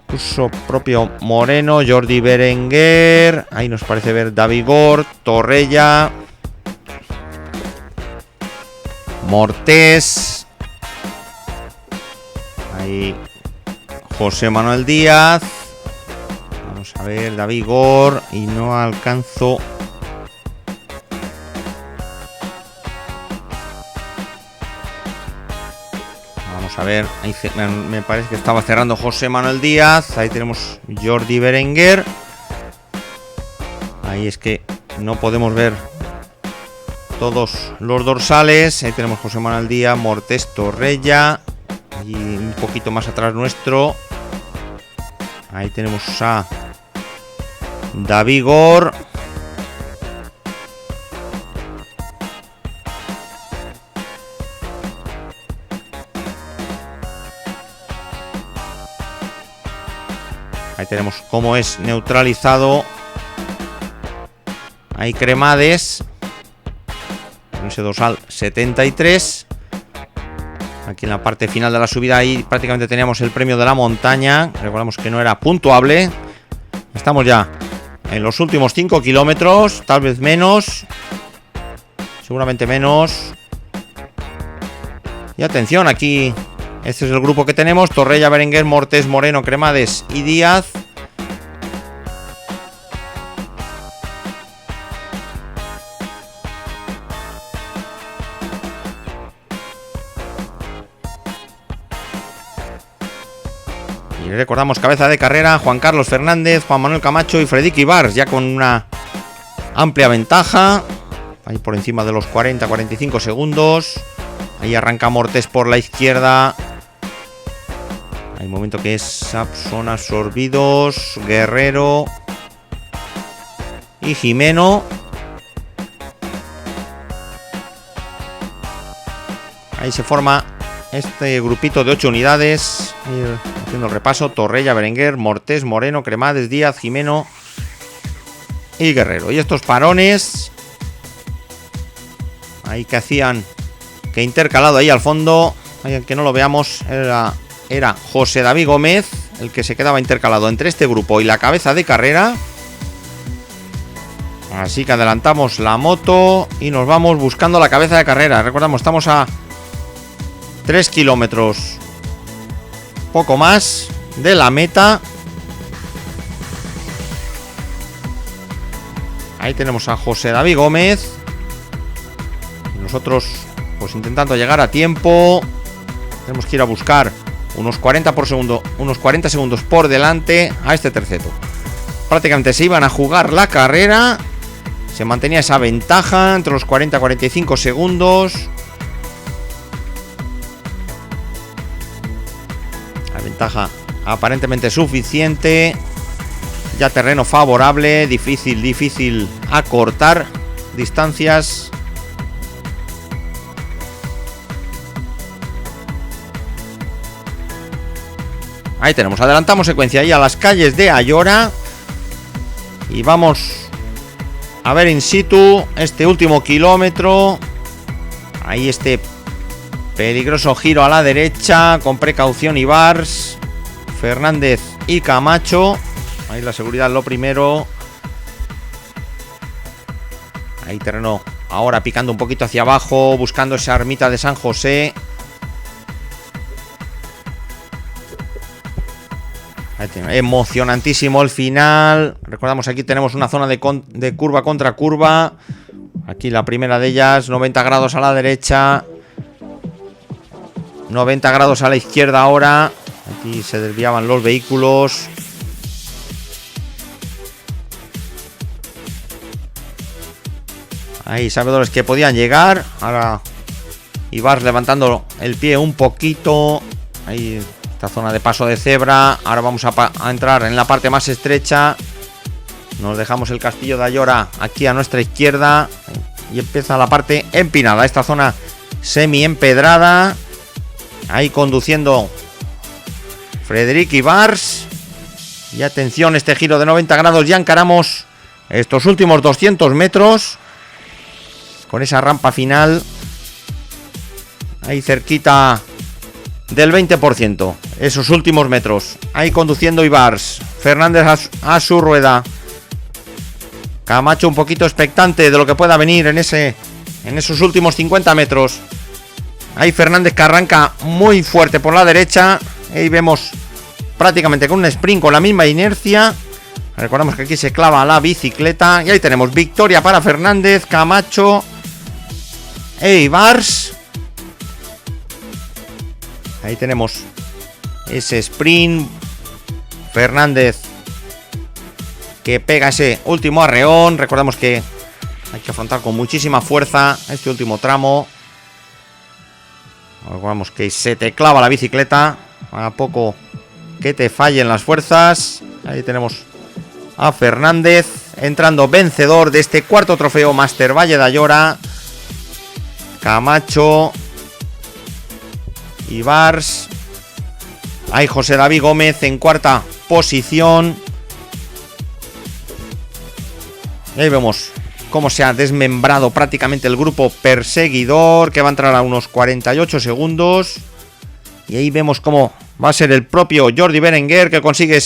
Incluso propio Moreno, Jordi Berenguer. Ahí nos parece ver David Gor, Torrella, Mortés. Ahí José Manuel Díaz. Vamos a ver David Gor. Y no alcanzo. Vamos a ver. Ahí me parece que estaba cerrando José Manuel Díaz. Ahí tenemos Jordi Berenguer. Ahí es que no podemos ver todos los dorsales. Ahí tenemos José Manuel Díaz, Mortés, Torrella. Y un poquito más atrás nuestro. Ahí tenemos a David Gor. Ahí tenemos cómo es neutralizado. Ahí Cremades. Con ese dorsal 73. Aquí en la parte final de la subida, ahí prácticamente teníamos el premio de la montaña. Recordamos que no era puntuable. Estamos ya en los últimos 5 kilómetros, tal vez menos, seguramente menos. Y atención, aquí este es el grupo que tenemos: Torrella, Berenguer, Mortés, Moreno, Cremades y Díaz. Y recordamos, cabeza de carrera, Juan Carlos Fernández, Juan Manuel Camacho y Fredrik Ibars, ya con una amplia ventaja, ahí por encima de los 40-45 segundos. Ahí arranca Mortés por la izquierda. Hay un momento que son absorbidos Guerrero y Jimeno. Ahí se forma este grupito de 8 unidades. Haciendo el repaso: Torrella, Berenguer, Mortés, Moreno, Cremades, Díaz, Jimeno y Guerrero. Y estos parones ahí que hacían, que intercalado ahí al fondo, aunque no lo veamos, era José David Gómez el que se quedaba intercalado entre este grupo y la cabeza de carrera. Así que adelantamos la moto y nos vamos buscando la cabeza de carrera. Recordamos, estamos a 3 kilómetros, poco más, de la meta. Ahí tenemos a José David Gómez. Y nosotros, pues intentando llegar a tiempo. Tenemos que ir a buscar unos 40 segundos por delante a este terceto. Prácticamente se iban a jugar la carrera. Se mantenía esa ventaja entre los 40-45 segundos. La ventaja aparentemente suficiente. Ya terreno favorable. Difícil acortar distancias. Ahí tenemos, adelantamos secuencia ahí a las calles de Ayora. Y vamos a ver in situ este último kilómetro. Ahí este peligroso giro a la derecha, con precaución Ibars, Fernández y Camacho. Ahí la seguridad lo primero. Ahí terreno ahora picando un poquito hacia abajo, buscando esa ermita de San José. Emocionantísimo el final. Recordamos, aquí tenemos una zona de curva contra curva. Aquí la primera de ellas, 90 grados a la derecha, 90 grados a la izquierda ahora. Aquí se desviaban los vehículos. Ahí sabedores que podían llegar. Ahora Ibars levantando el pie un poquito. Ahí esta zona de paso de cebra. Ahora vamos a entrar en la parte más estrecha. Nos dejamos el castillo de Ayora aquí a nuestra izquierda. Y empieza la parte empinada. Esta zona semi empedrada. Ahí conduciendo Fredrik Ibars. Y atención, este giro de 90 grados. Ya encaramos estos últimos 200 metros. Con esa rampa final. Ahí cerquita del 20%. Esos últimos metros. Ahí conduciendo Ibars. Fernández a su rueda. Camacho un poquito expectante de lo que pueda venir en esos últimos 50 metros. Ahí Fernández que arranca muy fuerte por la derecha. Ahí vemos prácticamente con un sprint con la misma inercia. Recordamos que aquí se clava la bicicleta. Y ahí tenemos victoria para Fernández, Camacho e Ibars. Ahí tenemos ese sprint. Fernández que pega ese último arreón. Recordemos que hay que afrontar con muchísima fuerza este último tramo. Recordamos que se te clava la bicicleta. A poco que te fallen las fuerzas. Ahí tenemos a Fernández entrando vencedor de este cuarto trofeo Master Valle de Ayora. Camacho, Ibars. Ahí José David Gómez en cuarta posición. Y ahí vemos cómo se ha desmembrado prácticamente el grupo perseguidor, que va a entrar a unos 48 segundos. Y ahí vemos cómo va a ser el propio Jordi Berenguer que consigue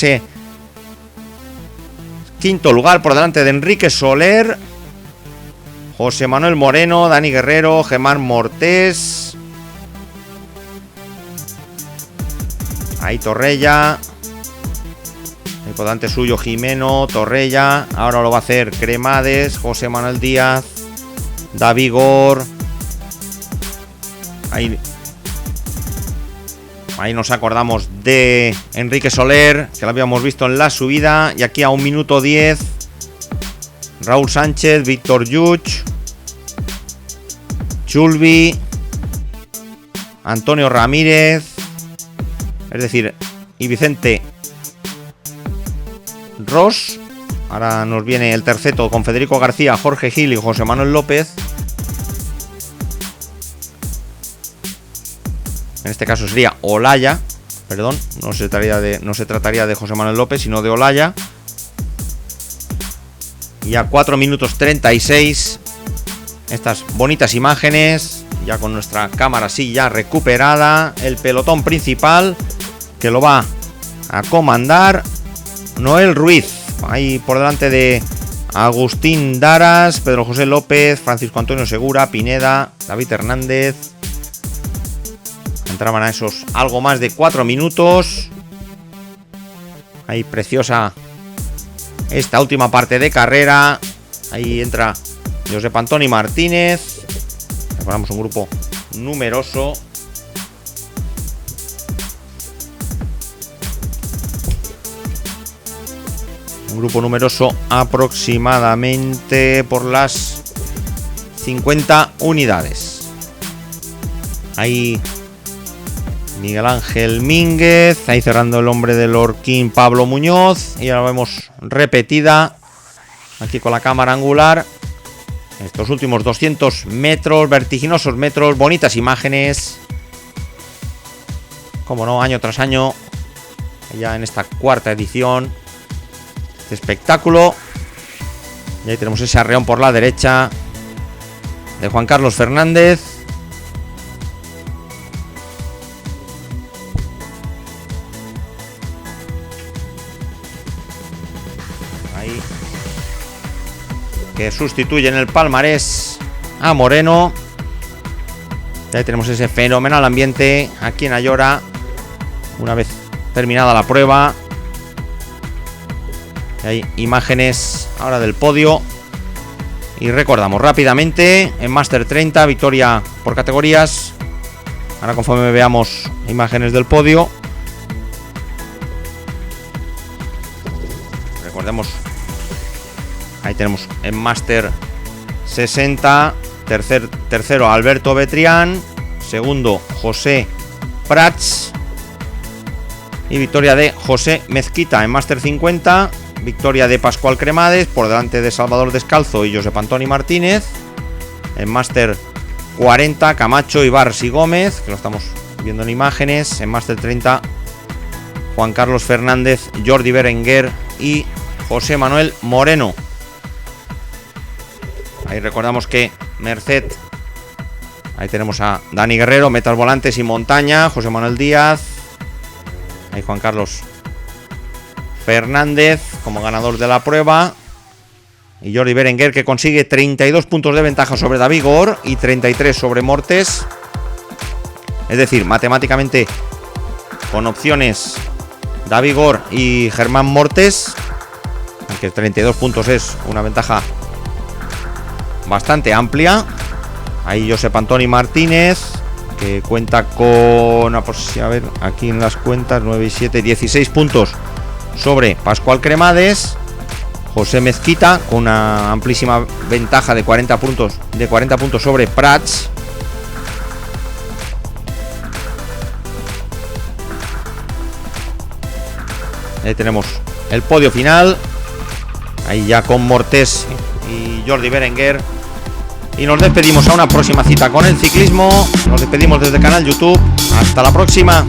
quinto lugar por delante de Enrique Soler, José Manuel Moreno, Dani Guerrero, Germán Mortés. Ahí Torrella. Ahí por delante suyo Jimeno, Torrella. Ahora lo va a hacer Cremades, José Manuel Díaz, David Gor. Ahí nos acordamos de Enrique Soler, que lo habíamos visto en la subida. Y aquí a 1 minuto 10, Raúl Sánchez, Víctor Yuch, Chulvi, Antonio Ramírez, es decir, y Vicente Ross. Ahora nos viene el terceto con Federico García, Jorge Gil y José Manuel López. En este caso sería Olaya, perdón, no se trataría de José Manuel López, sino de Olaya. Y a 4 minutos 36, estas bonitas imágenes, ya con nuestra cámara así ya recuperada, el pelotón principal que lo va a comandar Noel Ruiz, ahí por delante de Agustín Daras, Pedro José López, Francisco Antonio Segura, Pineda, David Hernández. Entraban a esos algo más de 4 minutos. Ahí preciosa esta última parte de carrera. Ahí entra Josep Antoni Martínez. Recordamos un grupo numeroso. Un grupo numeroso aproximadamente por las 50 unidades. Ahí Miguel Ángel Mínguez, ahí cerrando el hombre del Orquín Pablo Muñoz. Y ahora vemos repetida aquí con la cámara angular estos últimos 200 metros, vertiginosos metros, bonitas imágenes. Como no, año tras año, ya en esta cuarta edición, este espectáculo. Y ahí tenemos ese arreón por la derecha de Juan Carlos Fernández. Que sustituye en el palmarés a Moreno. Y ahí tenemos ese fenomenal ambiente aquí en Ayora, una vez terminada la prueba. Y hay imágenes ahora del podio. Y recordamos rápidamente, en Máster 30, victoria por categorías. Ahora conforme veamos imágenes del podio, recordemos. Ahí tenemos en Máster 60, tercero Alberto Betrián, segundo José Prats y victoria de José Mezquita. En Máster 50, victoria de Pascual Cremades por delante de Salvador Descalzo y Josep Antoni Martínez. En Máster 40, Camacho, Ibars y Gómez, que lo estamos viendo en imágenes. En Máster 30, Juan Carlos Fernández, Jordi Berenguer y José Manuel Moreno. Ahí recordamos que Merced, ahí tenemos a Dani Guerrero, Metas Volantes y Montaña, José Manuel Díaz, ahí Juan Carlos Fernández como ganador de la prueba, y Jordi Berenguer, que consigue 32 puntos de ventaja sobre David Gor y 33 sobre Mortés. Es decir, matemáticamente con opciones David Gor y Germán Mortés, aunque 32 puntos es una ventaja bastante amplia. Ahí Josep Antoni Martínez, que cuenta con, a ver, aquí en las cuentas, 9 y 7, 16 puntos sobre Pascual Cremades. José Mezquita con una amplísima ventaja de 40 puntos sobre Prats. Ahí tenemos el podio final, ahí ya con Mortés y Jordi Berenguer. Y nos despedimos a una próxima cita con el ciclismo. Nos despedimos desde el canal YouTube. Hasta la próxima.